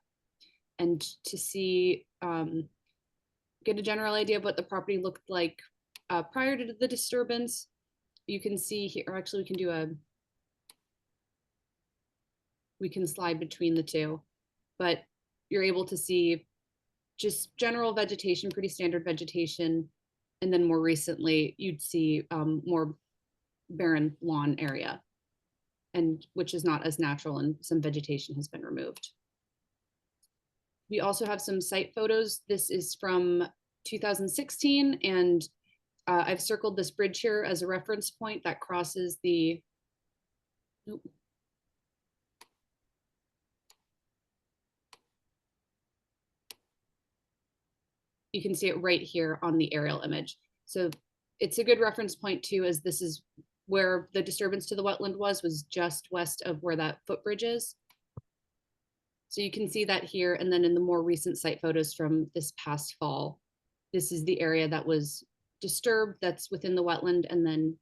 D: And to see, get a general idea of what the property looked like prior to the disturbance, you can see here, or actually we can slide between the two, but you're able to see just general vegetation, pretty standard vegetation. And then more recently, you'd see more barren lawn area, and which is not as natural, and some vegetation has been removed. We also have some site photos. This is from 2016, and I've circled this bridge here as a reference point that crosses the, you can see it right here on the aerial image. So it's a good reference point too, as this is where the disturbance to the wetland was just west of where that footbridge is. So you can see that here. And then in the more recent site photos from this past fall, this is the area that was disturbed that's within the wetland, and then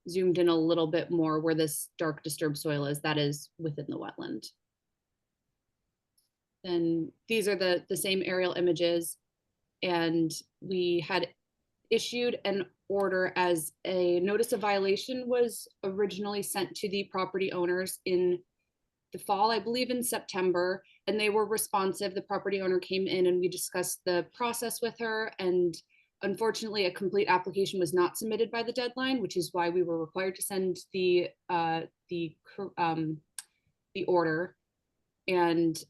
D: zoomed in a little bit more where this dark disturbed soil is, that is within the wetland. And these are the same aerial images. And we had issued an order as a notice of violation was originally sent to the property owners in the fall, I believe in September, and they were responsive. The property owner came in and we discussed the process with her, and unfortunately a complete application was not submitted by the deadline, which is why we were required to send the order. And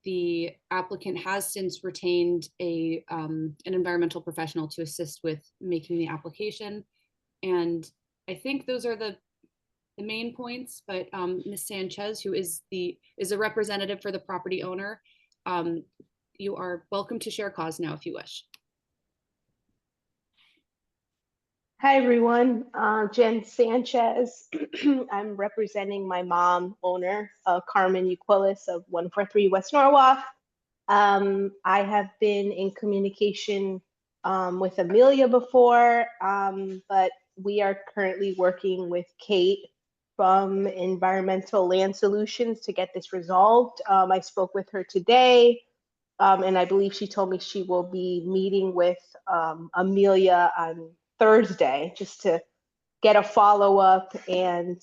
D: the applicant has since retained an environmental professional to assist with making the application. And I think those are the main points, but Ms. Sanchez, who is a representative for the property owner, you are welcome to share cause now if you wish.
J: Hi, everyone. Jen Sanchez. I'm representing my mom, owner, Carmen Uquilis of 143 West Norwalk. I have been in communication with Amelia before, but we are currently working with Kate from Environmental Land Solutions to get this resolved. I spoke with her today, and I believe she told me she will be meeting with Amelia on Thursday just to get a follow-up and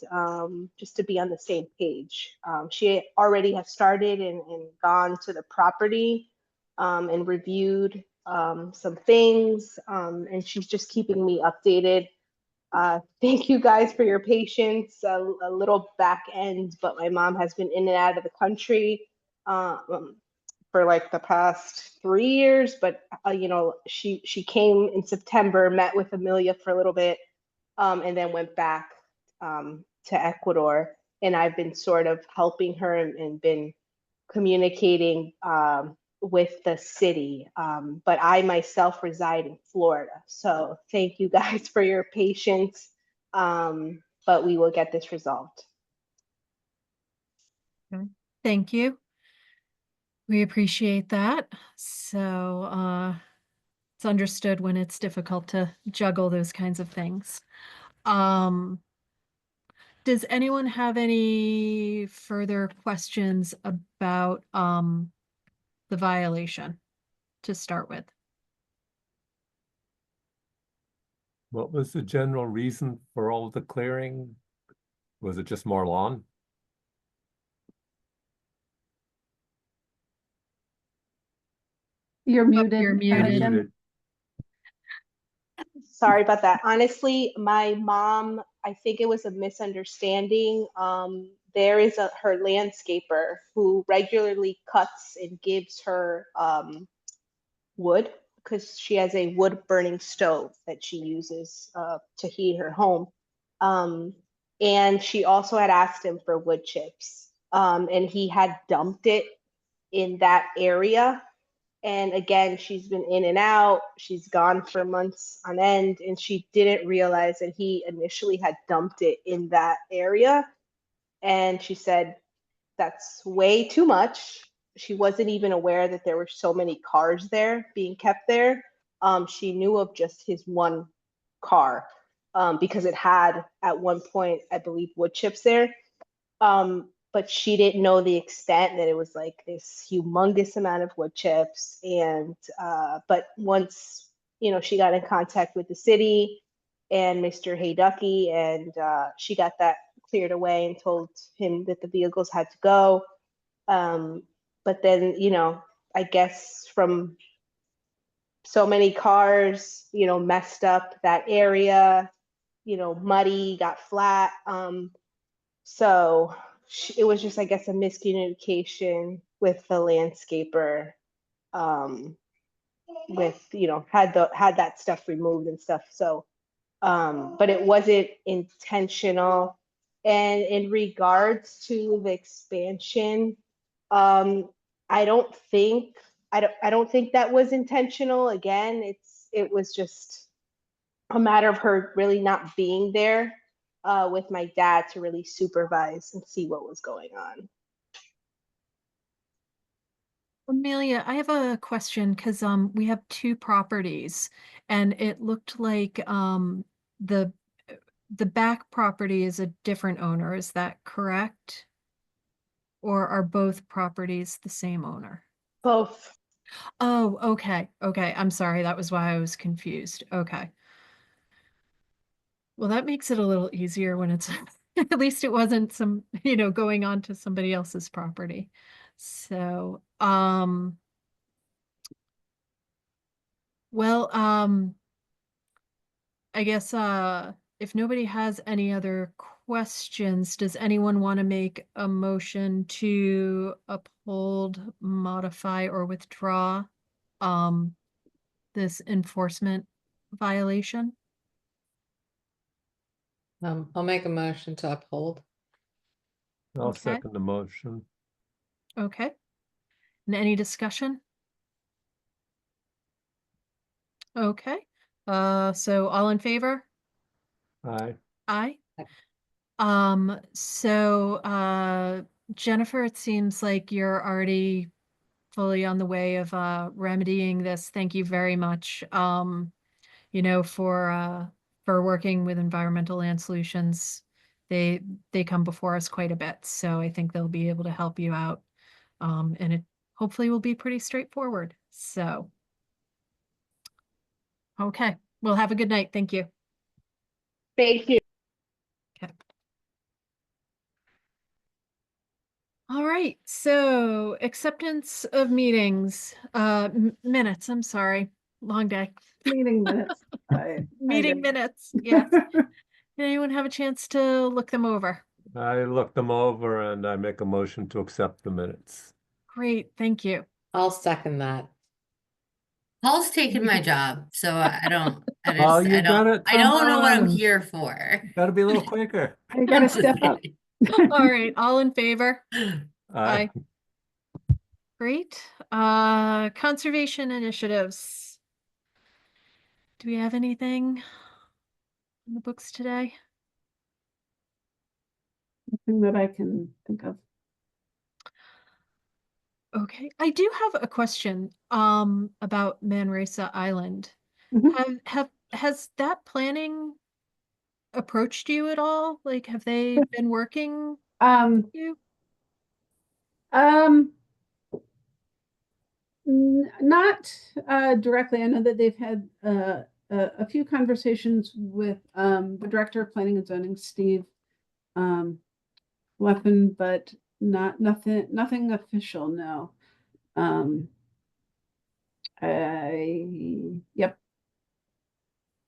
J: just to be on the same page. She already has started and gone to the property and reviewed some things, and she's just keeping me updated. Thank you guys for your patience. A little back end, but my mom has been in and out of the country for like the past 3 years, but you know, she came in September, met with Amelia for a little bit, and then went back to Ecuador. And I've been sort of helping her and been communicating with the city. But I myself reside in Florida. So thank you guys for your patience. But we will get this resolved.
A: Thank you. We appreciate that. So it's understood when it's difficult to juggle those kinds of things. Does anyone have any further questions about the violation to start with?
F: What was the general reason for all of the clearing? Was it just more lawn?
B: You're muted.
A: You're muted.
B: Jim.
J: Sorry about that. Honestly, my mom, I think it was a misunderstanding. There is her landscaper who regularly cuts and gives her wood because she has a wood burning stove that she uses to heat her home. And she also had asked him for wood chips, and he had dumped it in that area. And again, she's been in and out. She's gone for months on end, and she didn't realize that he initially had dumped it in that area. And she said, that's way too much. She wasn't even aware that there were so many cars there being kept there. She knew of just his one car because it had at one point, I believe, wood chips there. But she didn't know the extent that it was like this humongous amount of wood chips. And but once she got in contact with the city and Mr. Hayducky, and she got that cleared away and told him that the vehicles had to go. But then I guess from so many cars messed up that area, muddy, got flat. So it was just, I guess, a miscommunication with the landscaper, with had that stuff removed and stuff. So but it wasn't intentional. And in regards to the expansion, I don't think that was intentional. Again, it was just a matter of her really not being there with my dad to really supervise and see what was going on.
A: Amelia, I have a question because we have two properties and it looked like the back property is a different owner. Is that correct? Or are both properties the same owner?
J: Both.
A: Oh, okay. Okay. I'm sorry. That was why I was confused. Okay. Well, that makes it a little easier when it's at least it wasn't some, going on to somebody else's property. So, well, I guess if nobody has any other questions, does anyone want to make a motion to uphold, modify, or withdraw this enforcement violation?
C: I'll make a motion to uphold.
F: I'll
A: Okay.
F: second the motion.
A: Okay. And any discussion? Okay. So all in favor?
F: Aye.
A: Aye.
C: Aye.
A: So Jennifer, it seems like you're already fully on the way of remedying this. Thank you very much. For working with Environmental Land Solutions. They come before us quite a bit, so I think they'll be able to help you out. And it hopefully will be pretty straightforward. So okay. Well, have a good night. Thank you.
J: Thank you.
A: Okay. All right, so acceptance of meetings, minutes, I'm sorry, long day.
B: Meeting minutes.
A: Meeting minutes, yes. Did anyone have a chance to look them over?
F: I looked them over and I make a motion to accept the minutes.
A: Great, thank you.
C: I'll second that.
H: Paul's taking my job, so I don't
F: Oh, you
H: I
F: got
H: don't
F: it.
H: I don't know what I'm
F: Come on.
H: here for.
F: Gotta be a little quicker.
B: You gotta step up.
A: All right, all in favor?
F: Aye.
A: Great. Conservation initiatives. Do we have anything in the books today?
B: Nothing that I can think of.
A: Okay, I do have a question about Manresa Island.
B: Mhm.
A: Has that planning approached you at all? Like, have they been working with you?
B: Um, not directly. I know that they've had a few conversations with the director of planning and zoning, Steve Leffen, but nothing official. No. Yep.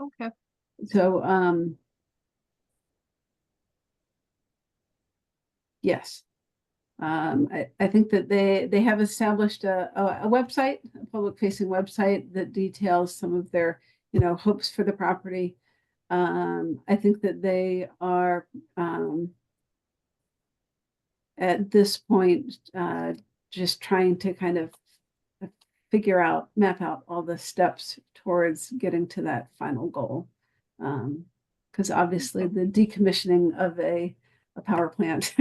A: Okay.
B: So yes. I think that they have established a website, a public facing website that details some of their, hopes for the property. I think that they are, at this point, just trying to kind of map out all the steps towards getting to that final goal. Because obviously the decommissioning of a power plant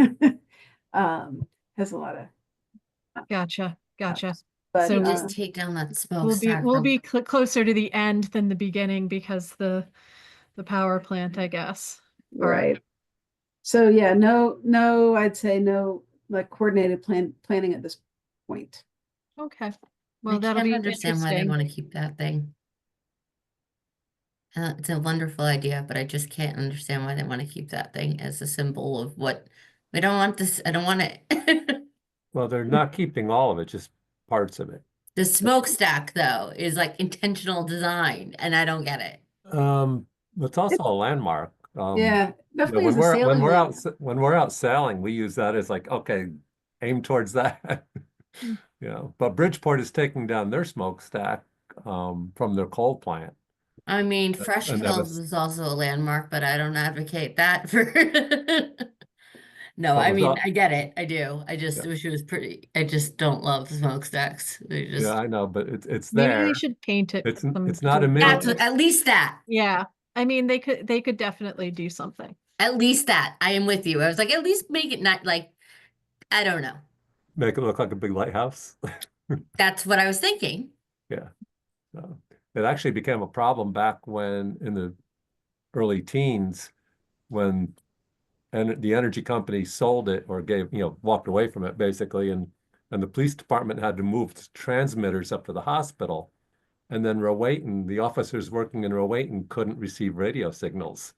B: has a lot of,
A: Gotcha.
B: but
A: So
H: You
A: we'll-
H: just take down that
A: We'll be
H: smokestack.
A: we'll be closer to the end than the beginning because the power plant, I guess.
B: right. So yeah, no, I'd say no, like coordinated planning at this point.
A: Okay. Well,
H: I
A: that'll
H: can't
A: be
H: understand why they
A: interesting.
H: want to keep that thing. It's a wonderful idea, but I just can't understand why they want to keep that thing as a symbol of what we don't want this. I don't want it.
F: Well, they're not keeping all of it, just parts of it.
H: The smokestack, though, is like intentional design, and I don't get it.
F: It's also a landmark.
B: Yeah, definitely is a
F: when
B: sailing
F: we're
B: landmark.
F: when we're out sailing, we use that as like, okay, aim towards that. But Bridgeport is taking down their smokestack from their coal plant.
H: I mean, Fresh
F: and that
H: Hills
F: was-
H: is also a landmark, but I don't advocate that for. No,
F: But
H: I mean,
F: without-
H: I get it. I do. I just
F: Yeah.
H: wish it was pretty. I just don't love smokestacks. They just.
F: Yeah, I know, but it's
A: Maybe
F: there.
A: they should paint it.
F: It's
A: some
F: not a
A: sort of
F: middle-
H: That's
A: color.
H: at least that.
A: Yeah. I mean, they could definitely do something.
H: At least that. I am with you. I was like, at least make it not like, I don't know.
F: Make it look like a big lighthouse.
H: That's what I was thinking.
F: So, it actually became a problem back when in the early teens, when the energy company sold it or walked away from it basically, and the police department had to move transmitters up to the hospital. And then Rowayton, the officers working in Rowayton couldn't receive radio signals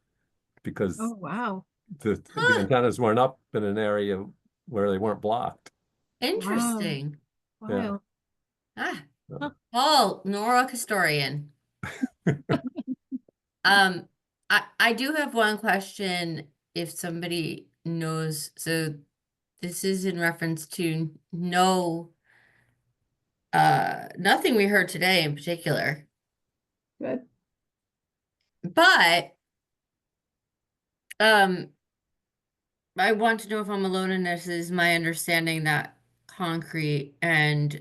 F: because
A: Oh, wow.
F: the
H: Huh.
F: antennas weren't up in an area where they weren't blocked.
H: Interesting.
A: Wow.
H: Ah.
F: Huh.
H: Paul, Norwalk historian. I do have one question if somebody knows. So this is in reference to nothing we heard today in particular.
B: Good.
H: But I want to know if I'm alone in this. Is my understanding that concrete and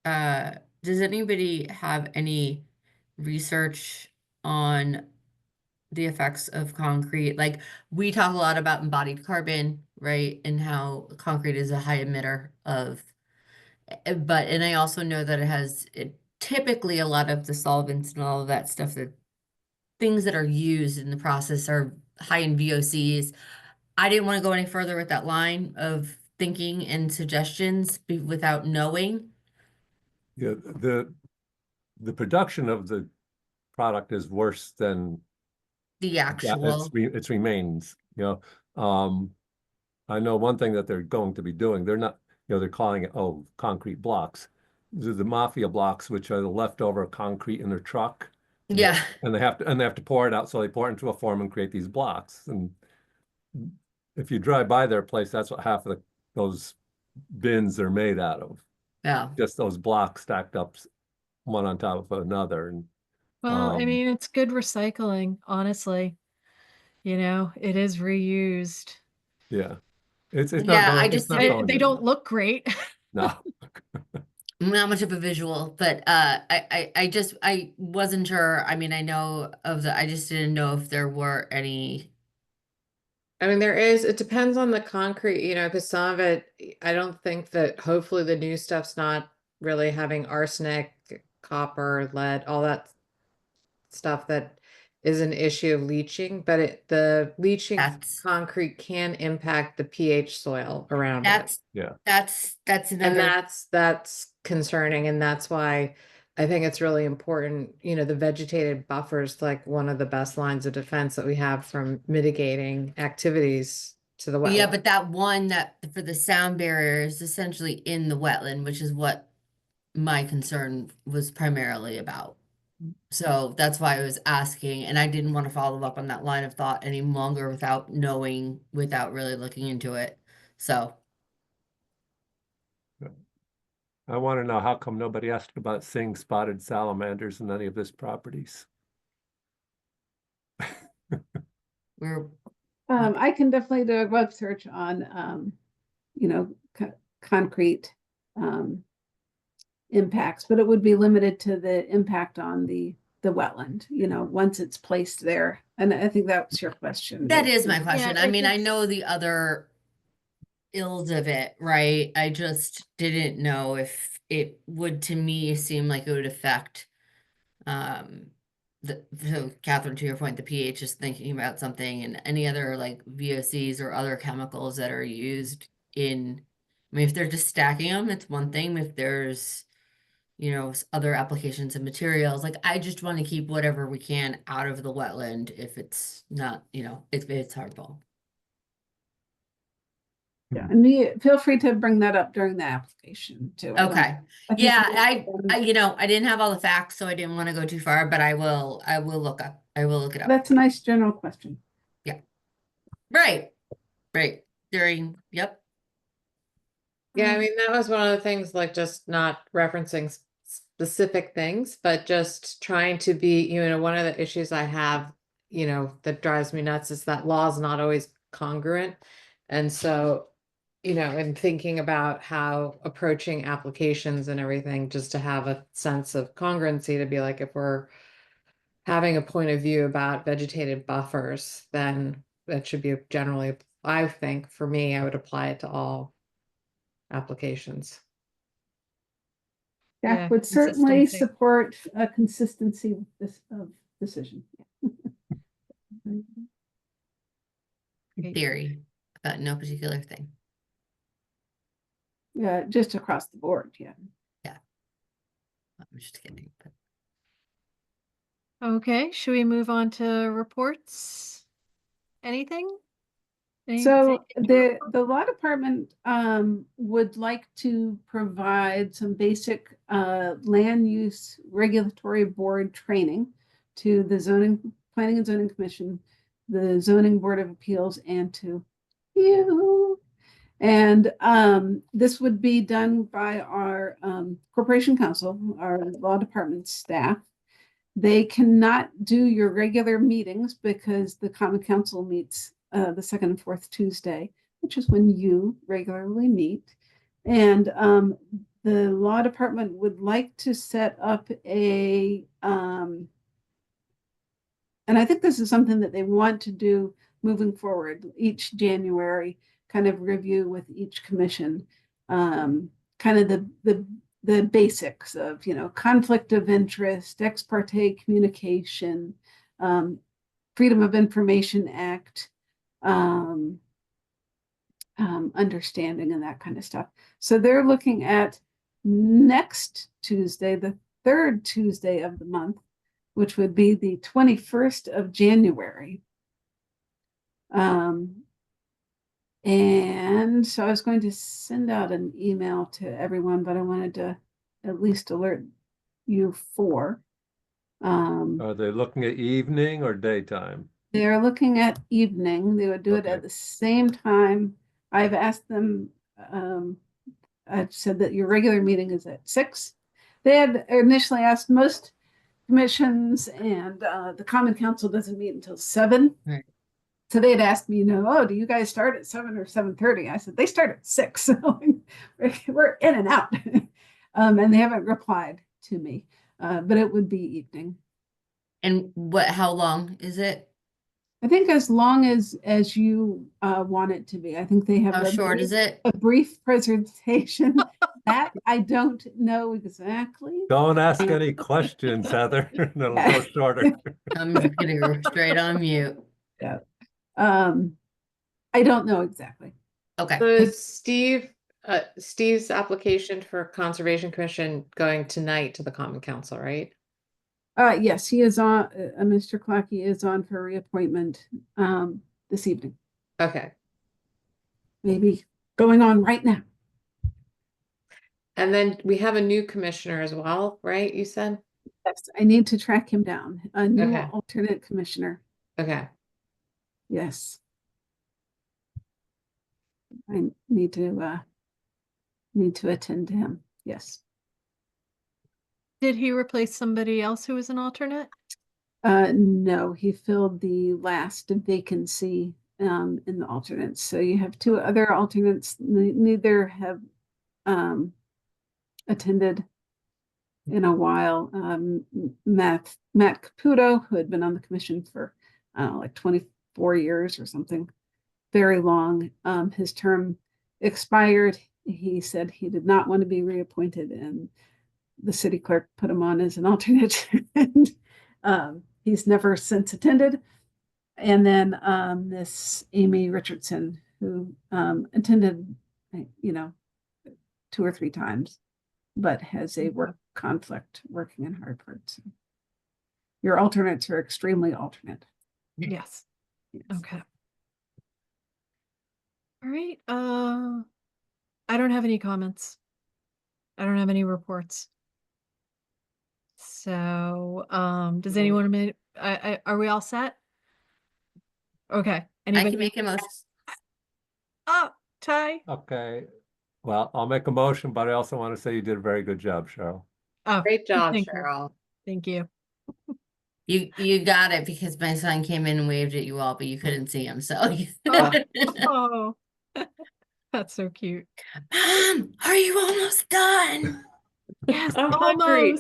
H: does anybody have any research on the effects of concrete? Like we talk a lot about embodied carbon, right? And how concrete is a high emitter of, and I also know that typically a lot of the solvents and all of that stuff, that things that are used in the process are high in VOCs. I didn't want to go any further with that line of thinking and suggestions without knowing.
F: Yeah, the production of the product is worse than
H: The actual.
F: it remains. I know one thing that they're going to be doing. They're not, they're calling it concrete blocks. The mafia blocks, which are the leftover concrete in their truck.
H: Yeah.
F: And they have to pour it out, so they pour it into a form and create these blocks. And if you drive by their place, that's what half of those bins are made out of.
H: Yeah.
F: Just those blocks stacked up one on top of another. And
A: Well, I mean, it's good recycling, honestly. It is reused.
F: yeah, it's not
H: Yeah,
F: going,
H: I
F: it's
H: just
F: not
H: didn't-
F: going
A: They don't look great.
F: no.
H: Not much of a visual, but I wasn't sure. I mean, I know of I just didn't know if there were any.
C: I mean, it depends on the concrete, because some of it, I don't think that hopefully the new stuff's not really having arsenic, copper, lead, all that stuff that is an issue of leaching, but the leaching
H: That's-
C: concrete can impact the pH soil around it.
H: That's
C: And
H: another.
C: that's concerning, and that's why I think it's really important, the vegetated buffers, like one of the best lines of defense that we have from mitigating activities to the wetland.
H: Yeah, but that one that for the sound barrier is essentially in the wetland, which is what my concern was primarily about. So that's why I was asking, and I didn't want to follow up on that line of thought any longer without really looking into it. So
F: I want to know how come nobody asked about seeing spotted salamanders in any of his properties?
H: We're,
B: I can definitely do a web search on, you know, concrete, impacts, but it would be limited to the impact on the wetland, you know, once it's placed there. And I think that was your question.
H: that is my question. I
A: if
H: mean, I
A: it's-
H: know the other ills of it, right? I just didn't know if it would, to me, seem like it would affect, so Catherine, to your point, the pH is thinking about something, and any other like VOCs or other chemicals that are used in, I mean, if they're just stacking them, it's one thing. If there's, you know, other applications and materials, like I just want to keep whatever we can out of the wetland if it's not, you know, if it's harmful.
B: Yeah, and feel free to bring that up during the application too.
H: Okay.
B: I think
H: Yeah,
B: it's-
H: I, you know, I didn't have all the facts, so I didn't want to go too far, but I will look it up.
B: That's a nice general question.
H: Right, right, during, yep.
C: Yeah, I mean, that was one of the things, like just not referencing specific things, but just trying to be, you know, one of the issues I have, you know, that drives me nuts is that law is not always congruent. And so, you know, in thinking about how approaching applications and everything, just to have a sense of congruency, to be like, if we're having a point of view about vegetated buffers, then that should be generally, I think, for me, I would apply it to all applications.
A: Yeah,
B: Jack would certainly
A: consistency.
B: support a consistency with this of decision.
H: In theory, about no particular thing.
B: Yeah, just across the board, yeah.
H: I'm just kidding. But
A: Okay, should we move on to reports? Anything?
B: So
A: Anything?
B: the law department would like to provide some basic land use regulatory board training to the planning and zoning commission, the zoning board of appeals, and to you. And this would be done by our corporation counsel, our law department staff. They cannot do your regular meetings because the common council meets the second and fourth Tuesday, which is when you regularly meet. And the law department would like to set up a, and I think this is something that they want to do moving forward each January, kind of review with each commission, kind of the basics of, you know, conflict of interest, ex parte communication, Freedom of Information Act, understanding and that kind of stuff. So they're looking at next Tuesday, the third Tuesday of the month, which would be the 21st of January. And so I was going to send out an email to everyone, but I wanted to at least alert you four.
F: Are they looking at evening or daytime?
B: They are looking at evening. They would do it
F: Okay.
B: at the same time. I've asked them, I've said that your regular meeting is at 6. They had initially asked most commissions, and the common council doesn't meet until 7.
H: Right.
B: So they had asked me, you know, oh, do you guys start at 7 or 7:30? I said, they start at 6. So we're in and out. And they haven't replied to me, but it would be evening.
H: and how long is it?
B: I think as long as you want it to be. I think they have
H: How
B: a
H: short
B: brief,
H: is it?
B: a brief presentation. That I don't know exactly.
F: Don't ask any questions, Heather. It'll go shorter.
H: I'm just gonna go straight on mute.
B: I don't know exactly.
H: Okay.
C: So is Steve's application for Conservation Commission going tonight to the Common Council, right?
B: Yes, he is on, Mr. Clocky is on for reappointment this evening,
C: Okay.
B: maybe going on right now.
C: And then we have a new commissioner as well, right? You said?
B: Yes, I need to track him down, a new
C: Okay.
B: alternate commissioner.
C: Okay.
B: Yes. I need to attend to him. Yes.
A: Did he replace somebody else who was an alternate?
B: No, he filled the last vacancy in the alternates. So you have two other alternates. Neither have attended in a while. Matt Caputo, who had been on the commission for I don't know, like 24 years or something, very long. His term expired. He said he did not want to be reappointed, and the city clerk put him on as an alternate. And he's never since attended. And then this Amy Richardson, who attended, 2 or 3 times, but has a work conflict working in Hartford. So your alternates are extremely alternate.
A: Yes.
B: Yes.
A: Okay. All right. I don't have any comments. I don't have any reports. So, does anyone, are we all set? Okay.
H: I
A: Anybody?
H: can make a motion.
A: Oh, Ty?
F: Okay, well, I'll make a motion, but I also want to say you did a very good job, Cheryl.
A: Oh,
C: Great job,
A: thank you.
C: Cheryl.
A: Thank you.
H: You got it because my son came in and waved at you all, but you couldn't see him. So,
A: Oh, that's so cute.
H: Mom, are you almost done?
A: Yes,
C: I'm hungry.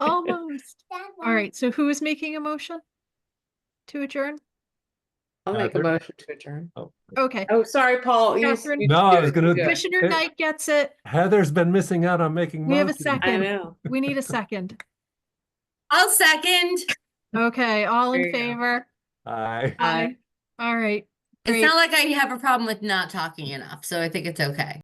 A: almost. All right, so who is making a motion to adjourn?
C: I'll make a
F: Catherine?
C: motion to adjourn.
A: Okay,
C: Oh, sorry, Paul.
A: Catherine?
C: You
F: No,
C: do
F: I
C: it,
F: was
C: you
F: gonna-
C: do it.
A: Commissioner
F: It-
A: Knight gets it.
F: Heather's been missing out on making
A: We have a
F: motions.
A: second.
C: I know.
A: We need a second.
H: I'll second.
A: Okay, all
C: There
A: in
C: you go.
A: favor?
F: Aye.
A: Aye. All right.
H: It's
A: Great.
H: not like I have a problem with not talking enough, so I think it's okay.